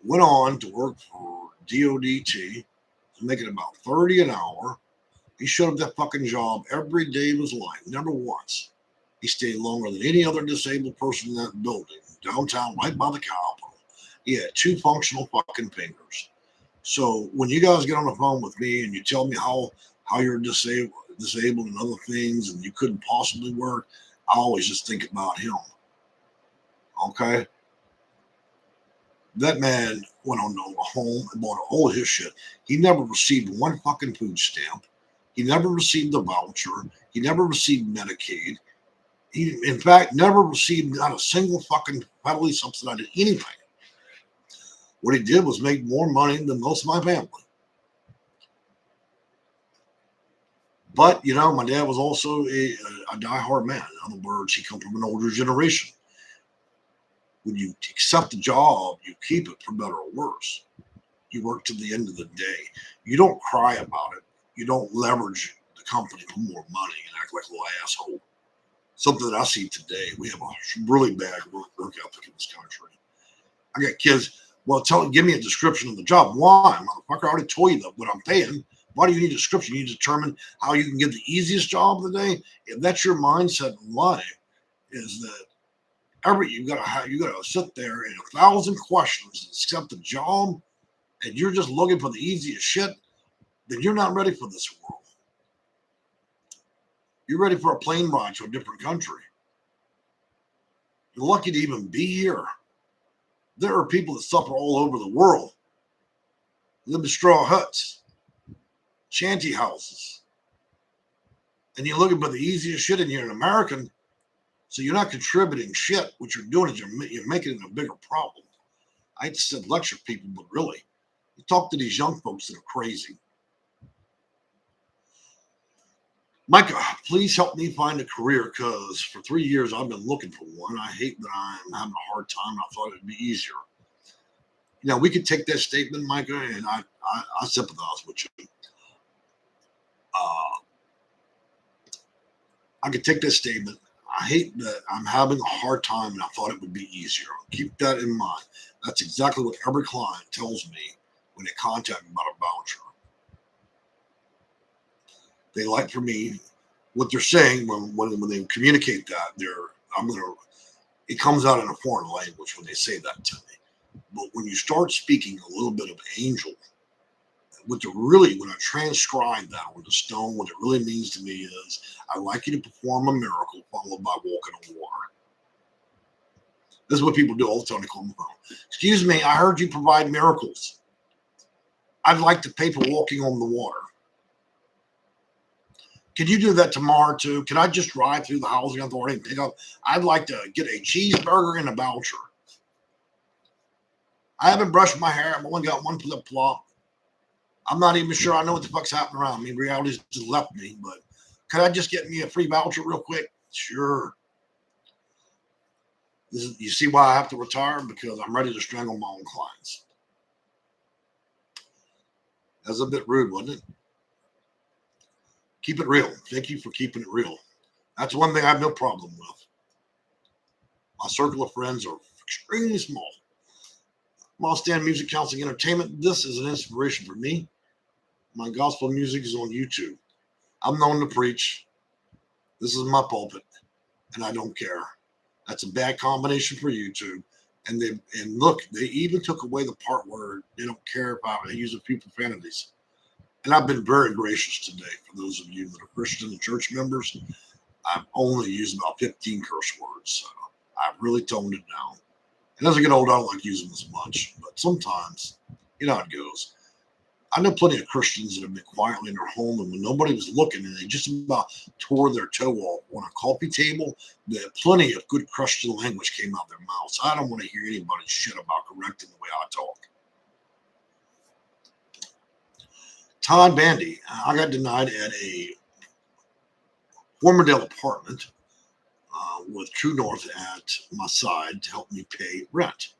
Went on to work for DODT, making about $30 an hour. He showed up that fucking job every day of his life, never once. He stayed longer than any other disabled person in that building, downtown, right by the Capitol. He had 2 functional fucking fingers. So when you guys get on the phone with me and you tell me how you're disabled and other things and you couldn't possibly work, I always just think about him. Okay? That man went on to a home and bought all his shit. He never received one fucking food stamp. He never received a voucher. He never received Medicaid. He, in fact, never received not a single fucking federally subsidized anything. What he did was make more money than most of my family. But, you know, my dad was also a diehard man. In other words, he come from an older generation. When you accept a job, you keep it for better or worse. You work to the end of the day. You don't cry about it. You don't leverage the company for more money and act like a little asshole. Something that I see today. We have a really bad work ethic in this country. I got kids. Well, give me a description of the job. Why, motherfucker? I already told you what I'm paying. Why do you need a description? You need to determine how you can get the easiest job of the day. If that's your mindset in life, is that you gotta sit there and 1,000 questions and accept the job, and you're just looking for the easiest shit, then you're not ready for this world. You're ready for a plane ride to a different country. You're lucky to even be here. There are people that suffer all over the world, live in straw huts, shanty houses, and you're looking for the easiest shit, and you're an American, so you're not contributing shit. What you're doing is you're making it a bigger problem. I hate to sit lecture people, but really, you talk to these young folks that are crazy. Micah, please help me find a career, because for 3 years I've been looking for one. I hate that I'm having a hard time. I thought it'd be easier. You know, we could take that statement, Micah, and I sympathize with you. I could take that statement. I hate that I'm having a hard time, and I thought it would be easier. Keep that in mind. That's exactly what every client tells me when they contact me about a voucher. They like for me, what they're saying when they communicate that, it comes out in a foreign language when they say that to me. But when you start speaking a little bit of angel, when I transcribe that on the stone, what it really means to me is, I'd like you to perform a miracle followed by walking on water. This is what people do all the time. They call me phone. Excuse me, I heard you provide miracles. I'd like to pay for walking on the water. Can you do that tomorrow too? Can I just drive through the housing authority and pick up? I'd like to get a cheeseburger and a voucher. I haven't brushed my hair. I've only got one flip flop. I'm not even sure I know what the fuck's happening around me. Reality's just left me, but could I just get me a free voucher real quick? Sure. You see why I have to retire? Because I'm ready to strangle my own clients. That's a bit rude, wasn't it? Keep it real. Thank you for keeping it real. That's one thing I have no problem with. My circle of friends are extremely small. Stand Music Counseling Entertainment. This is an inspiration for me. My gospel music is on YouTube. I'm known to preach. This is my pulpit, and I don't care. That's a bad combination for YouTube. And look, they even took away the part where they don't care if I use a few profanities. And I've been very gracious today for those of you that are Christian and church members. I've only used about 15 curse words, so I've really toned it down. And as I get older, I don't like using them as much, but sometimes, you know how it goes. I know plenty of Christians that have been quietly in their home, and when nobody was looking, and they just about tore their toe off on a coffee table, that plenty of good Christian language came out of their mouths. I don't want to hear anybody shit about correcting the way I talk. Todd Bandy, I got denied at a Formerdale apartment with True North at my side to help me pay rent.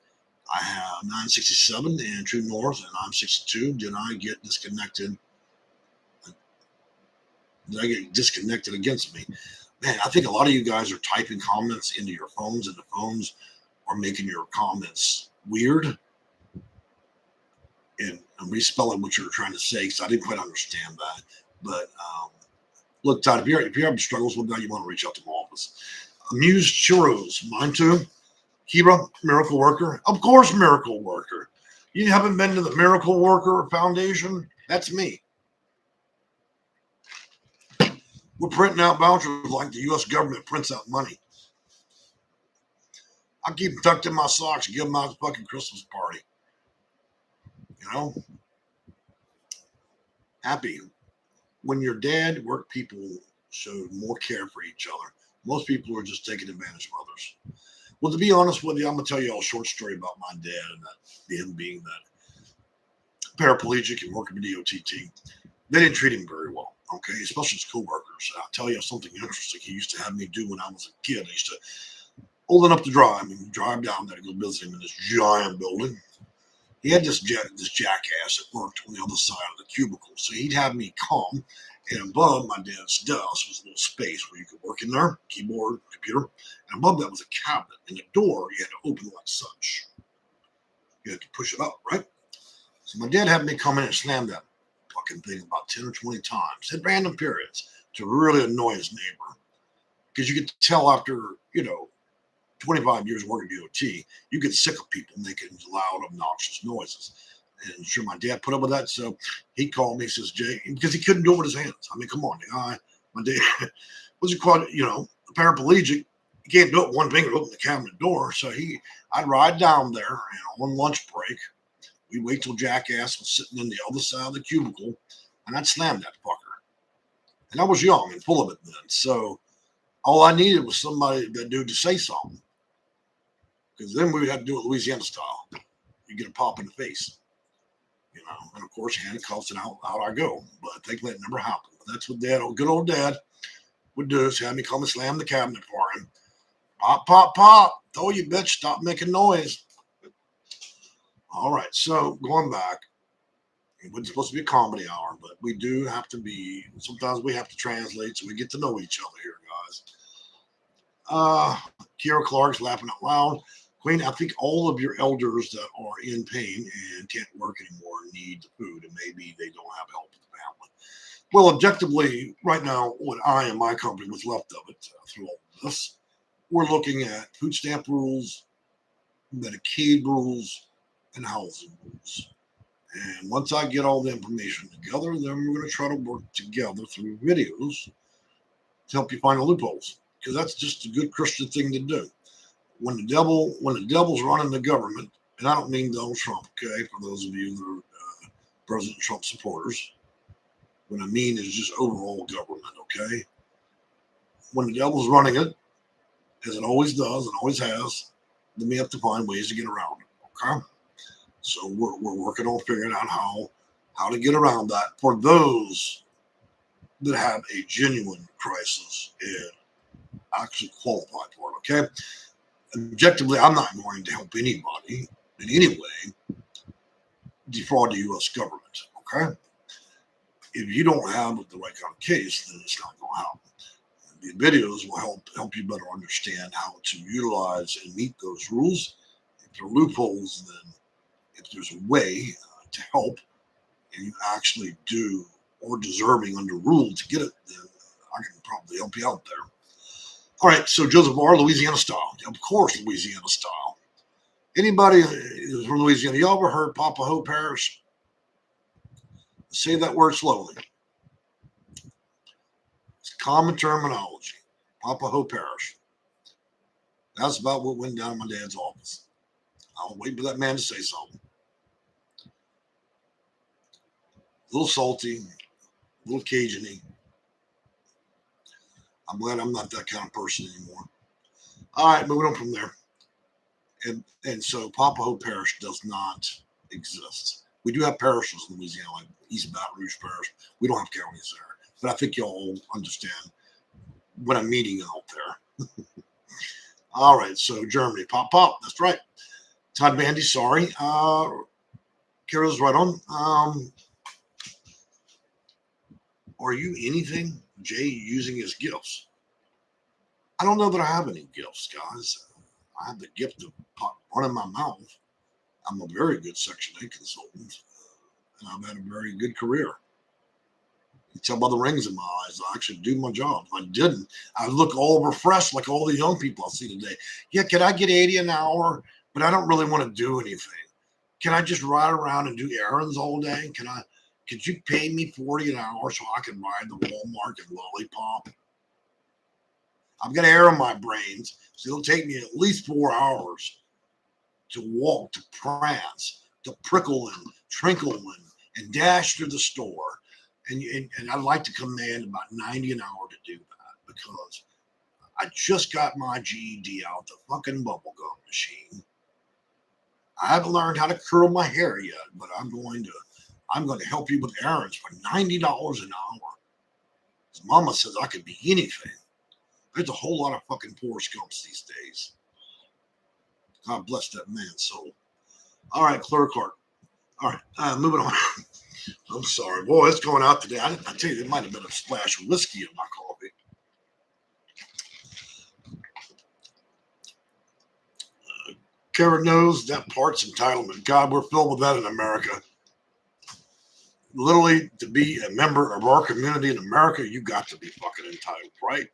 I have 967 and True North, and I'm 62. Did I get disconnected? Did I get disconnected against me? Man, I think a lot of you guys are typing comments into your phones, and the phones are making your comments weird and respelling what you're trying to say, because I didn't quite understand that. But look, Todd, if you're having struggles with that, you want to reach out to my office. Amused Churros, mine too. Kira, Miracle Worker. Of course, Miracle Worker. You haven't been to the Miracle Worker Foundation? That's me. We're printing out vouchers like the U.S. government prints out money. I keep them tucked in my socks and give them out at the fucking Christmas party. You know? Happy. When your dad work people showed more care for each other. Most people are just taking advantage of others. Well, to be honest with you, I'm going to tell you all a short story about my dad and that him being that paraplegic and working for DOTT. They didn't treat him very well, okay, especially his coworkers. I'll tell you something interesting he used to have me do when I was a kid. I used to, old enough to drive, drive down there to go visit him in this giant building. He had this jackass that worked on the other side of the cubicle. So he'd have me come, and above my dad's desk was a little space where you could work in there, keyboard, computer. And above that was a cabinet, and the door you had to open like such. You had to push it up, right? So my dad had me come in and slam that fucking thing about 10 or 20 times at random periods to really annoy his neighbor. Because you could tell after, 25 years working at DOT, you get sick of people making loud, obnoxious noises. And sure, my dad put up with that. So he called me, says, Jay, because he couldn't do it with his hands. I mean, come on, the guy, my dad was quite, a paraplegic. You can't do it one finger, open the cabinet door. So I'd ride down there, and on lunch break, we'd wait till jackass was sitting in the other side of the cubicle, and I'd slam that fucker. And I was young and full of it then. So all I needed was that dude to say something. Because then we would have to do it Louisiana style. You get a pop in the face, and of course handcuffs, and out I go. But thankfully it never happened. But that's what good old dad would do, is have me come and slam the cabinet for him. Pop, pop, pop. Oh, you bitch, stop making noise. All right, so going back, it wasn't supposed to be a comedy hour, but we do have to sometimes we have to translate so we get to know each other here, guys. Kira Clark's laughing out loud. Queen, I think all of your elders that are in pain and can't work anymore need the food, and maybe they don't have help with the family. Well, objectively, right now, what I and my company, what's left of it through all of this, we're looking at food stamp rules, Medicaid rules, and housing rules. And once I get all the information together, then we're going to try to work together through videos to help you find the loopholes, because that's just a good Christian thing to do. When the devil's running the government, and I don't mean Donald Trump, okay, for those of you that are President Trump supporters, what I mean is just overall government, okay? When the devil's running it, as it always does and always has, then we have to find ways to get around it, okay? So we're working on figuring out how to get around that for those that have a genuine crisis and actually qualify for it, okay? Objectively, I'm not going to help anybody in any way defraud the U.S. government, okay? If you don't have the right kind of case, then it's not going to happen. The videos will help you better understand how to utilize and meet those rules. If there are loopholes, then if there's a way to help and you actually do or deserving under rule to get it, then I can probably help you out there. All right, so Joseph R., Louisiana style. Of course, Louisiana style. Anybody who's from Louisiana, you ever heard Papa Ho Parish? Say that word slowly. It's common terminology. Papa Ho Parish. That's about what went down in my dad's office. I'll wait for that man to say something. A little salty, a little Cajun-y. I'm glad I'm not that kind of person anymore. All right, moving on from there. And so Papa Ho Parish does not exist. We do have parishes in Louisiana, like East Baton Rouge Parish. We don't have counties there. But I think y'all understand what I'm meaning out there. All right, so Germany, pop, that's right. Todd Bandy, sorry. Kara's right on. Are you anything Jay using his gifts? I don't know that I have any gifts, guys. I have the gift of running my mouth. I'm a very good Section 8 consultant, and I've had a very good career. You tell by the rings in my eyes, I actually do my job. If I didn't, I look all refreshed like all the young people I see today. Yeah, can I get 80 an hour? But I don't really want to do anything. Can I just ride around and do errands all day? Could you pay me 40 an hour so I can ride the Walmart and Lollipop? I've got air in my brains, so it'll take me at least 4 hours to walk, to prance, to prickle and trinkle and dash through the store. And I'd like to command about 90 an hour to do that because I just got my GED out the fucking bubblegum machine. I haven't learned how to curl my hair yet, but I'm going to help you with errands for $90 an hour. His mama says I could be anything. There's a whole lot of fucking poor scumps these days. God bless that man's soul. All right, clerk clerk. All right, moving on. I'm sorry, boy, it's going out today. I tell you, there might have been a splash of whiskey in my coffee. Kara knows that part's entitlement. God, we're filled with that in America. Literally, to be a member of our community in America, you got to be fucking entitled, right?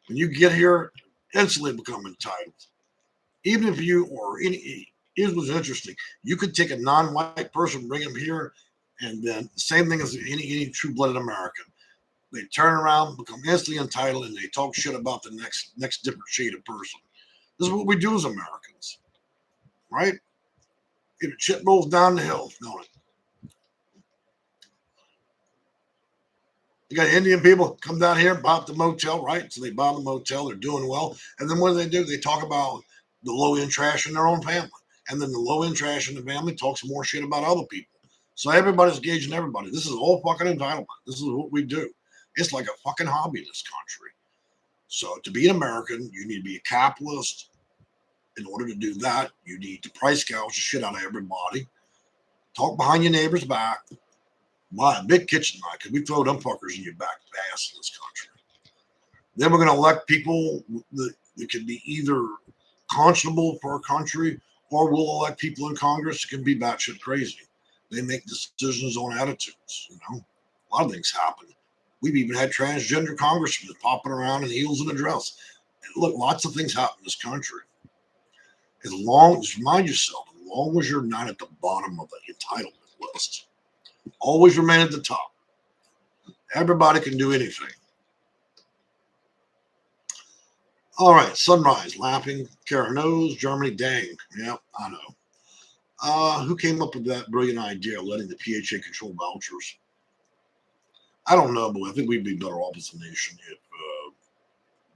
When you get here, instantly become entitled. Even if you or any, it was interesting. You could take a non-white person, bring them here, and then same thing as any true-blooded American. They turn around, become instantly entitled, and they talk shit about the next different shade of person. This is what we do as Americans, right? If shit rolls down the hill, don't it? You got Indian people come down here, buy up the motel, right? So they buy the motel, they're doing well. And then what do? They talk about the low-end trash in their own family. And then the low-end trash in the family talks more shit about other people. So everybody's gauging everybody. This is all fucking entitlement. This is what we do. It's like a fucking hobby in this country. So to be an American, you need to be a capitalist. In order to do that, you need to price gouge the shit out of everybody. Talk behind your neighbor's back. Buy a big kitchen knife because we throw them fuckers in your back ass in this country. Then we're going to elect people that can be either conscionable for our country, or we'll elect people in Congress that can be batshit crazy. They make decisions on attitudes. A lot of things happen. We've even had transgender congressmen popping around in heels and a dress. And look, lots of things happen in this country. As long as, remind yourself, as long as you're not at the bottom of the entitlement list, always remain at the top. Everybody can do anything. All right, Sunrise, laughing. Kara knows. Germany, dang. Yep, I know. Who came up with that brilliant idea of letting the PHA control vouchers? I don't know, but I think we'd be better off as a nation if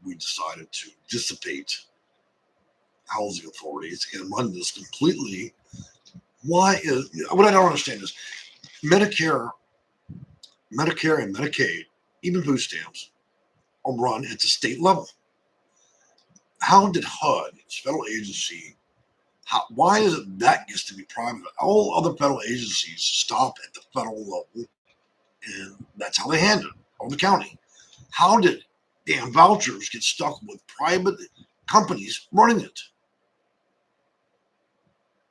we decided to dissipate housing authorities and run this completely. What I don't understand is Medicare and Medicaid, even food stamps, are run at the state level. How did HUD, its federal agency, why is it that gets to be private? All other federal agencies stop at the federal level, and that's how they handle it, or the county. How did damn vouchers get stuck with private companies running it?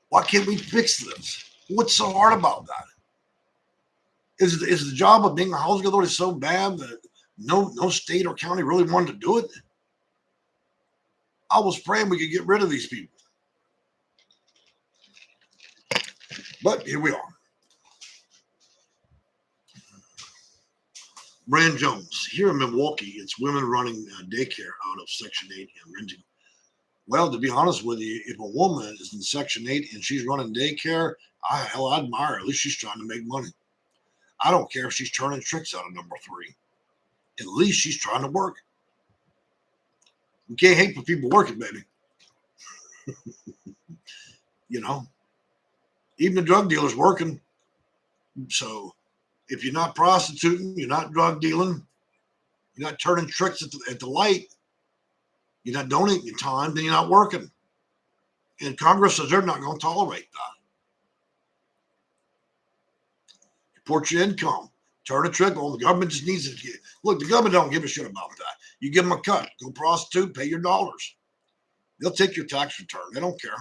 Why can't we fix this? What's so hard about that? Is the job of being a housing authority so bad that no state or county really wanted to do it? I was praying we could get rid of these people. But here we are. Brand Jones, here in Milwaukee, it's women running daycare out of Section 8 and renting. Well, to be honest with you, if a woman is in Section 8 and she's running daycare, I admire her. At least she's trying to make money. I don't care if she's turning tricks out of number 3. At least she's trying to work. We can't hate for people working, baby. You know, even the drug dealer's working. So if you're not prostituting, you're not drug dealing, you're not turning tricks at the light, you're not donating your time, then you're not working. And Congress says they're not going to tolerate that. Report your income. Turn a trick on. The government just needs it. Look, the government don't give a shit about that. You give them a cut. Go prostitute, pay your dollars. They'll take your tax return. They don't care.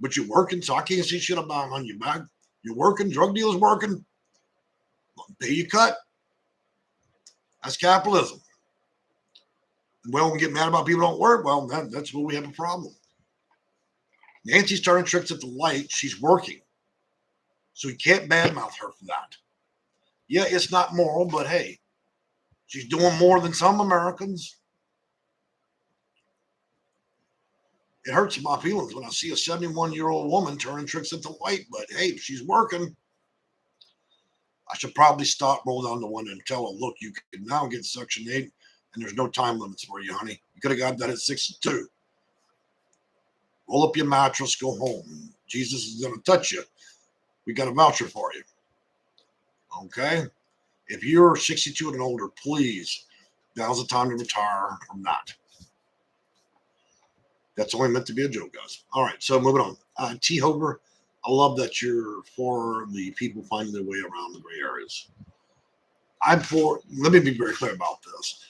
But you're working, so I can't see shit about on your back. You're working, drug dealers working. Pay your cut. That's capitalism. Well, we get mad about people don't work. Well, that's where we have a problem. Nancy's turning tricks at the light. She's working. So you can't badmouth her for that. Yeah, it's not moral, but hey, she's doing more than some Americans. It hurts my feelings when I see a 71-year-old woman turning tricks at the light, but hey, if she's working, I should probably stop, roll down the window and tell her, look, you can now get Section 8 and there's no time limits for you, honey. You could have got that at 62. Roll up your mattress, go home. Jesus is going to touch you. We got a voucher for you. Okay? If you're 62 and older, please, now's the time to retire from that. That's only meant to be a joke, guys. All right, so moving on. T. Hover, I love that you're for the people finding their way around the gray areas. Let me be very clear about this.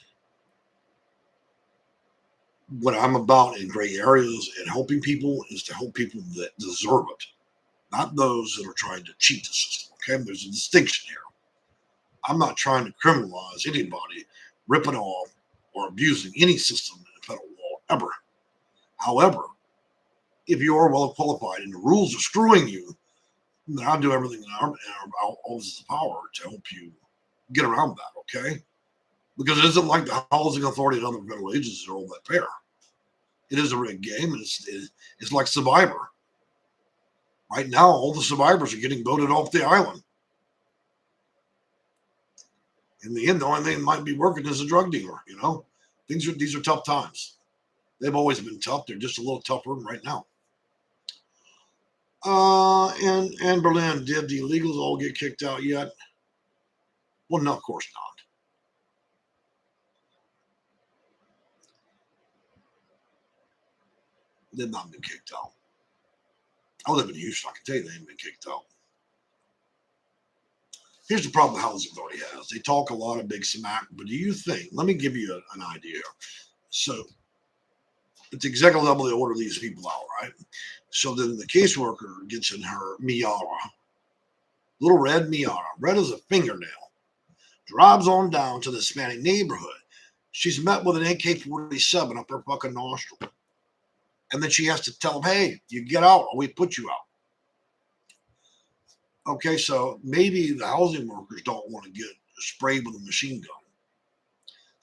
What I'm about in gray areas and helping people is to help people that deserve it, not those that are trying to cheat the system. Okay, there's a distinction here. I'm not trying to criminalize anybody ripping off or abusing any system in federal law ever. However, if you are well qualified and the rules are screwing you, then I'll do everything in our office's power to help you get around that, okay? Because it isn't like the housing authority and other federal agencies are all that fair. It is a rigged game, and it's like Survivor. Right now, all the survivors are getting voted off the island. In the end, the only thing that might be working is a drug dealer, you know? These are tough times. They've always been tough. They're just a little tougher right now. And Berlin, did the illegals all get kicked out yet? Well, no, of course not. They've not been kicked out. I live in Houston. I can tell you they haven't been kicked out. Here's the problem the housing authority has. They talk a lot of big smack, but do you think, let me give you an idea. So at the executive level, they order these people out, right? So then the caseworker gets in her Miata, little red Miata, red as a fingernail, drives on down to the Hispanic neighborhood. She's met with an AK-47 up her fucking nostril. And then she has to tell them, hey, you get out or we put you out. Okay, so maybe the housing workers don't want to get sprayed with a machine gun.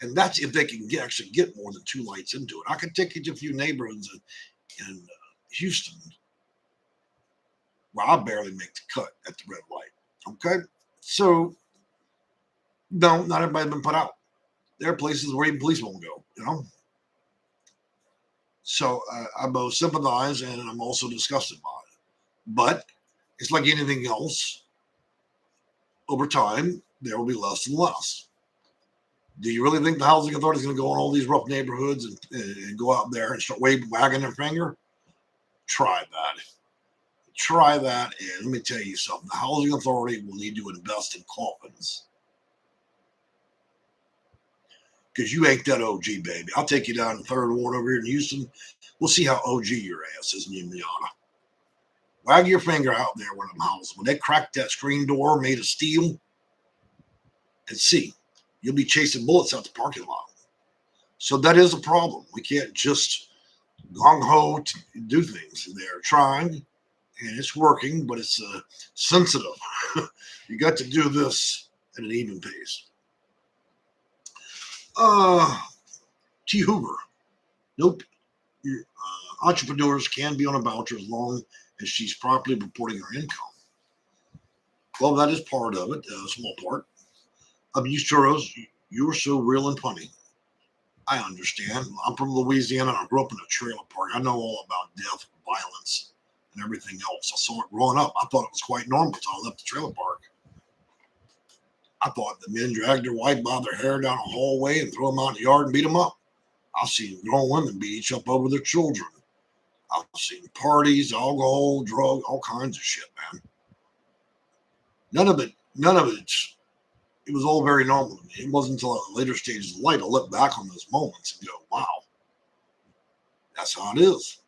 And that's if they can actually get more than 2 lights into it. I can take you to a few neighborhoods in Houston where I barely make the cut at the red light. Okay, so no, not everybody's been put out. There are places where even police won't go, you know. So I both sympathize and I'm also disgusted by it. But it's like anything else. Over time, there will be less and less. Do you really think the housing authority is going to go in all these rough neighborhoods and go out there and start wagging their finger? Try that. Try that. And let me tell you something. The housing authority will need to invest in coffins. Because you ain't that OG, baby. I'll take you down to 3rd Ward over here in Houston. We'll see how OG your ass is in Indiana. Wag your finger out there where them houses. When they crack that screen door made of steel, and see, you'll be chasing bullets out the parking lot. So that is a problem. We can't just gung-ho to do things. They're trying, and it's working, but it's sensitive. You got to do this at an even pace. T. Hoover. Nope. Entrepreneurs can be on a voucher as long as she's properly reporting her income. Well, that is part of it, a small part. Abuse churros, you're so real and funny. I understand. I'm from Louisiana. I grew up in a trailer park. I know all about death, violence, and everything else. I saw it growing up. I thought it was quite normal until I left the trailer park. I thought the men dragged their wife by their hair down a hallway and threw them out in the yard and beat them up. I've seen grown women beat each up over their children. I've seen parties, alcohol, drugs, all kinds of shit, man. None of it, it was all very normal to me. It wasn't until a later stages of life I look back on those moments and go, wow, that's how it is.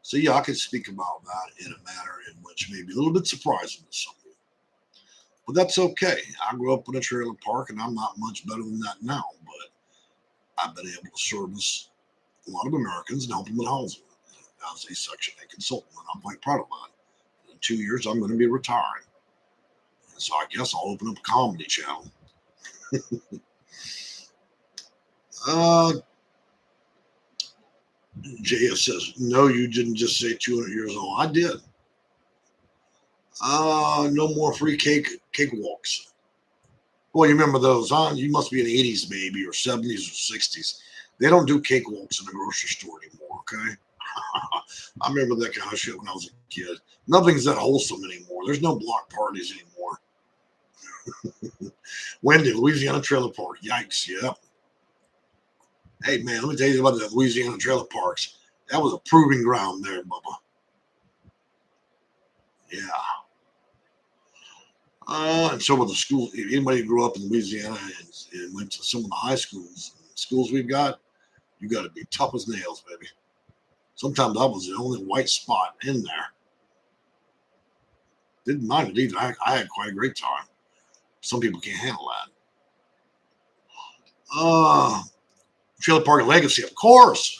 So yeah, I could speak about that in a manner in which may be a little bit surprising to some people. But that's okay. I grew up in a trailer park and I'm not much better than that now, but I've been able to service a lot of Americans and help them with housing as a Section 8 consultant, and I'm quite proud of that. In 2 years, I'm going to be retiring. And so I guess I'll open up a comedy channel. JS says, no, you didn't just say 200 years old. I did. No more free cake walks. Well, you remember those, huh? You must be in the 80s, maybe, or 70s or 60s. They don't do cakewalks in the grocery store anymore, okay? I remember that kind of shit when I was a kid. Nothing's that wholesome anymore. There's no block parties anymore. Wendy, Louisiana trailer park. Yikes, yep. Hey, man, let me tell you about the Louisiana trailer parks. That was a proving ground there, Bubba. Yeah. And so with the school, if anybody grew up in Louisiana and went to some of the high schools we've got, you got to be tough as nails, baby. Sometimes I was the only white spot in there. Didn't mind it either. I had quite a great time. Some people can't handle that. Trailer park legacy, of course.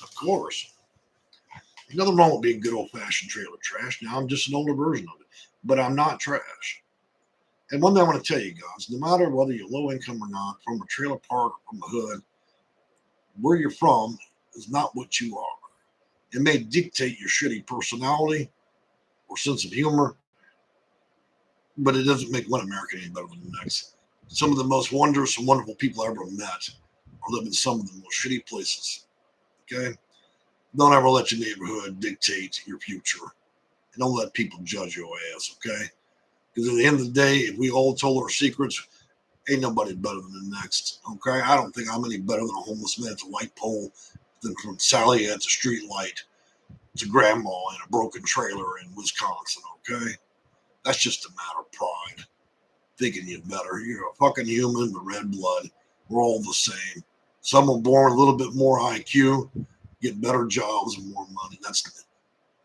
There's nothing wrong with being good old-fashioned trailer trash. Now I'm just an older version of it, but I'm not trash. And one thing I want to tell you guys, no matter whether you're low income or not, from a trailer park, from the hood, where you're from is not what you are. It may dictate your shitty personality or sense of humor, but it doesn't make one American any better than the next. Some of the most wondrous and wonderful people I ever met live in some of the most shitty places. Okay? Don't ever let your neighborhood dictate your future. And don't let people judge your ass, okay? Because at the end of the day, if we all told our secrets, ain't nobody better than the next, okay? I don't think I'm any better than a homeless man at the light pole than from Sally at the street light to grandma in a broken trailer in Wisconsin, okay? That's just a matter of pride. Thinking you're better. You're a fucking human with red blood. We're all the same. Some are born a little bit more IQ, get better jobs and more money. That's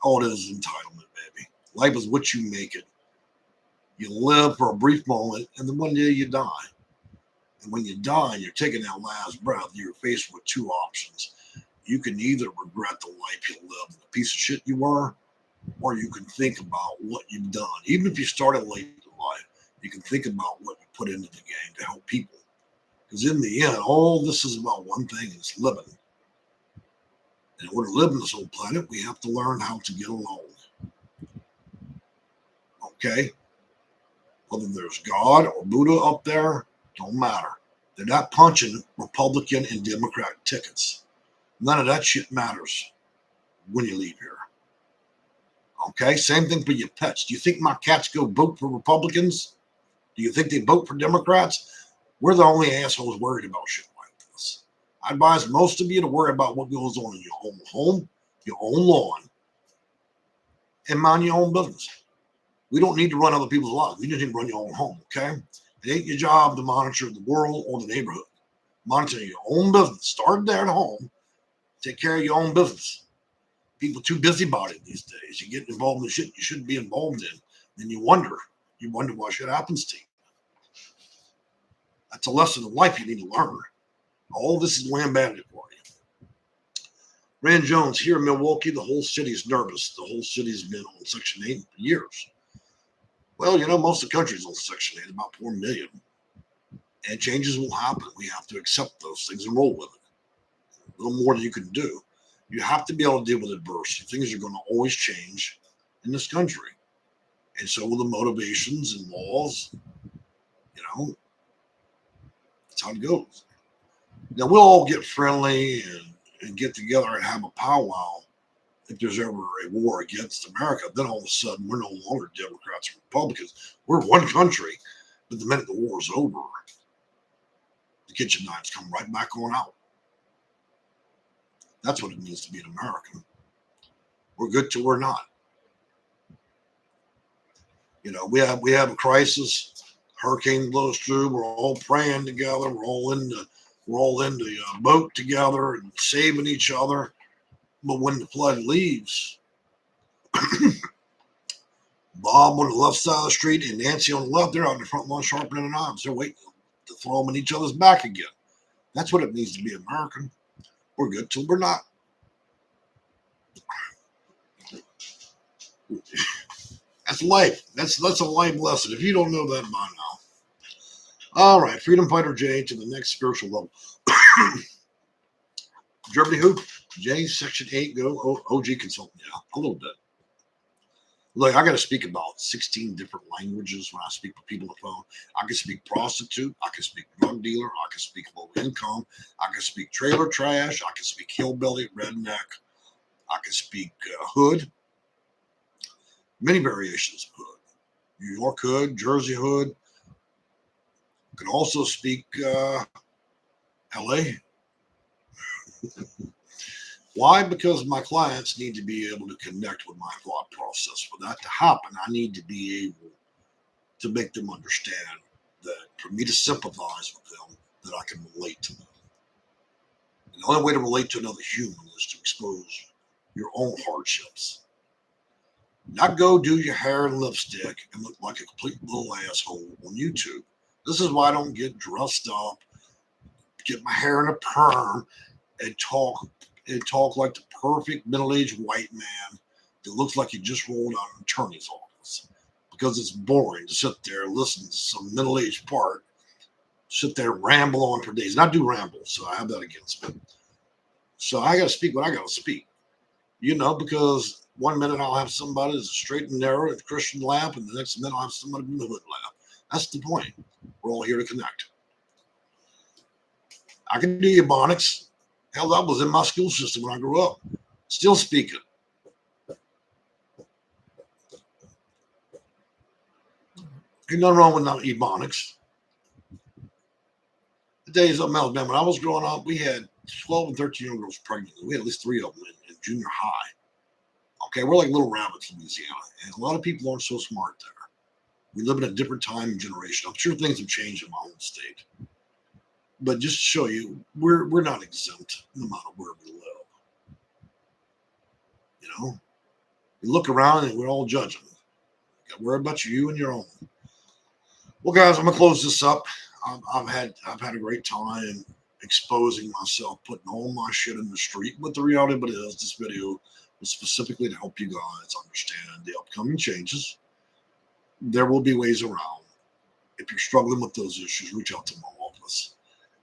all it is entitlement, baby. Life is what you make it. You live for a brief moment, and then one day you die. And when you die and you're taking that last breath, you're faced with two options. You can either regret the life you lived and the piece of shit you were, or you can think about what you've done. Even if you started late in life, you can think about what you put into the game to help people. Because in the end, all this is about one thing, it's living. And in order to live on this old planet, we have to learn how to get along. Okay? Whether there's God or Buddha up there, don't matter. They're not punching Republican and Democrat tickets. None of that shit matters when you leave here. Okay? Same thing for your pets. Do you think my cats go vote for Republicans? Do you think they vote for Democrats? We're the only assholes worried about shit like this. I advise most of you to worry about what goes on in your own home, your own lawn, and mind your own business. We don't need to run other people's lives. We just need to run your own home, okay? It ain't your job to monitor the world or the neighborhood. Monitor your own business. Start there at home. Take care of your own business. People too busybodied these days. You get involved in shit you shouldn't be involved in. Then you wonder why shit happens to you. That's a lesson of life you need to learn. All this is lambasted for you. Rand Jones, here in Milwaukee, the whole city is nervous. The whole city's been on Section 8 for years. Well, most of the country's on Section 8, about 4 million. And changes will happen. We have to accept those things and roll with it. A little more than you can do. You have to be able to deal with adversity. Things are going to always change in this country. And so will the motivations and laws. That's how it goes. Now, we'll all get friendly and get together and have a powwow if there's ever a war against America. Then all of a sudden, we're no longer Democrats or Republicans. We're one country. But the minute the war is over, the kitchen knives come right back on out. That's what it means to be an American. We're good till we're not. We have a crisis. Hurricane blows through. We're all praying together. We're all in the boat together and saving each other. But when the flood leaves, Bob on the left side of the street and Nancy on the left, they're out in the front lawn sharpening their knives. They're waiting to throw them in each other's back again. That's what it means to be American. We're good till we're not. That's life. That's a life lesson. If you don't know that by now. All right, Freedom Fighter Jay to the next spiritual level. Germany who? Jay, Section 8, go. OG consultant. Yeah, a little bit. Look, I got to speak about 16 different languages when I speak to people on the phone. I can speak prostitute. I can speak drug dealer. I can speak low income. I can speak trailer trash. I can speak hillbilly, redneck. I can speak hood. Many variations of hood. New York hood, Jersey hood. I can also speak LA. Why? Because my clients need to be able to connect with my thought process. For that to happen, I need to be able to make them understand that for me to sympathize with them, that I can relate to them. And the only way to relate to another human is to expose your own hardships. Not go do your hair and lipstick and look like a complete little asshole on YouTube. This is why I don't get dressed up, get my hair in a perm, and talk like the perfect middle-aged white man that looks like he just rolled out of an attorney's office. Because it's boring to sit there and listen to some middle-aged part, sit there and ramble on for days. And I do ramble, so I have that against me. So I got to speak what I got to speak. Because one minute I'll have somebody that's straight and narrow and Christian laugh, and the next minute I'll have somebody in the hood laugh. That's the point. We're all here to connect. I can do Ebonics. Hell, that was in my school system when I grew up. Still speaking. Ain't nothing wrong with Ebonics. The days up in Alabama, when I was growing up, we had 12 and 13-year-old girls pregnant. We had at least 3 of them in junior high. Okay, we're like little rabbits in Louisiana. And a lot of people aren't so smart there. We live in a different time and generation. I'm sure things have changed in my home state. But just to show you, we're not exempt no matter where we live. You look around and we're all judging. You got to worry about you and your own. Well, guys, I'm gonna close this up. I've had a great time exposing myself, putting all my shit in the street. But the reality of it is, this video was specifically to help you guys understand the upcoming changes. There will be ways around. If you're struggling with those issues, reach out to my office.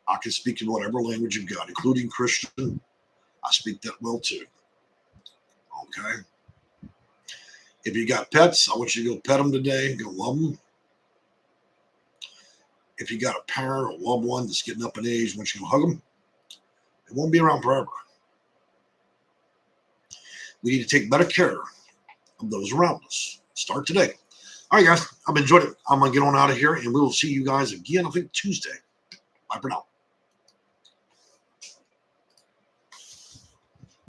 I can speak in whatever language you've got, including Christian. I speak that well too. Okay? If you got pets, I want you to go pet them today. Go love them. If you got a parent or loved one that's getting up in age, I want you to go hug them. It won't be around forever. We need to take better care of those around us. Start today. All right, guys. I've enjoyed it. I'm going to get on out of here, and we will see you guys again, I think, Tuesday. Bye for now.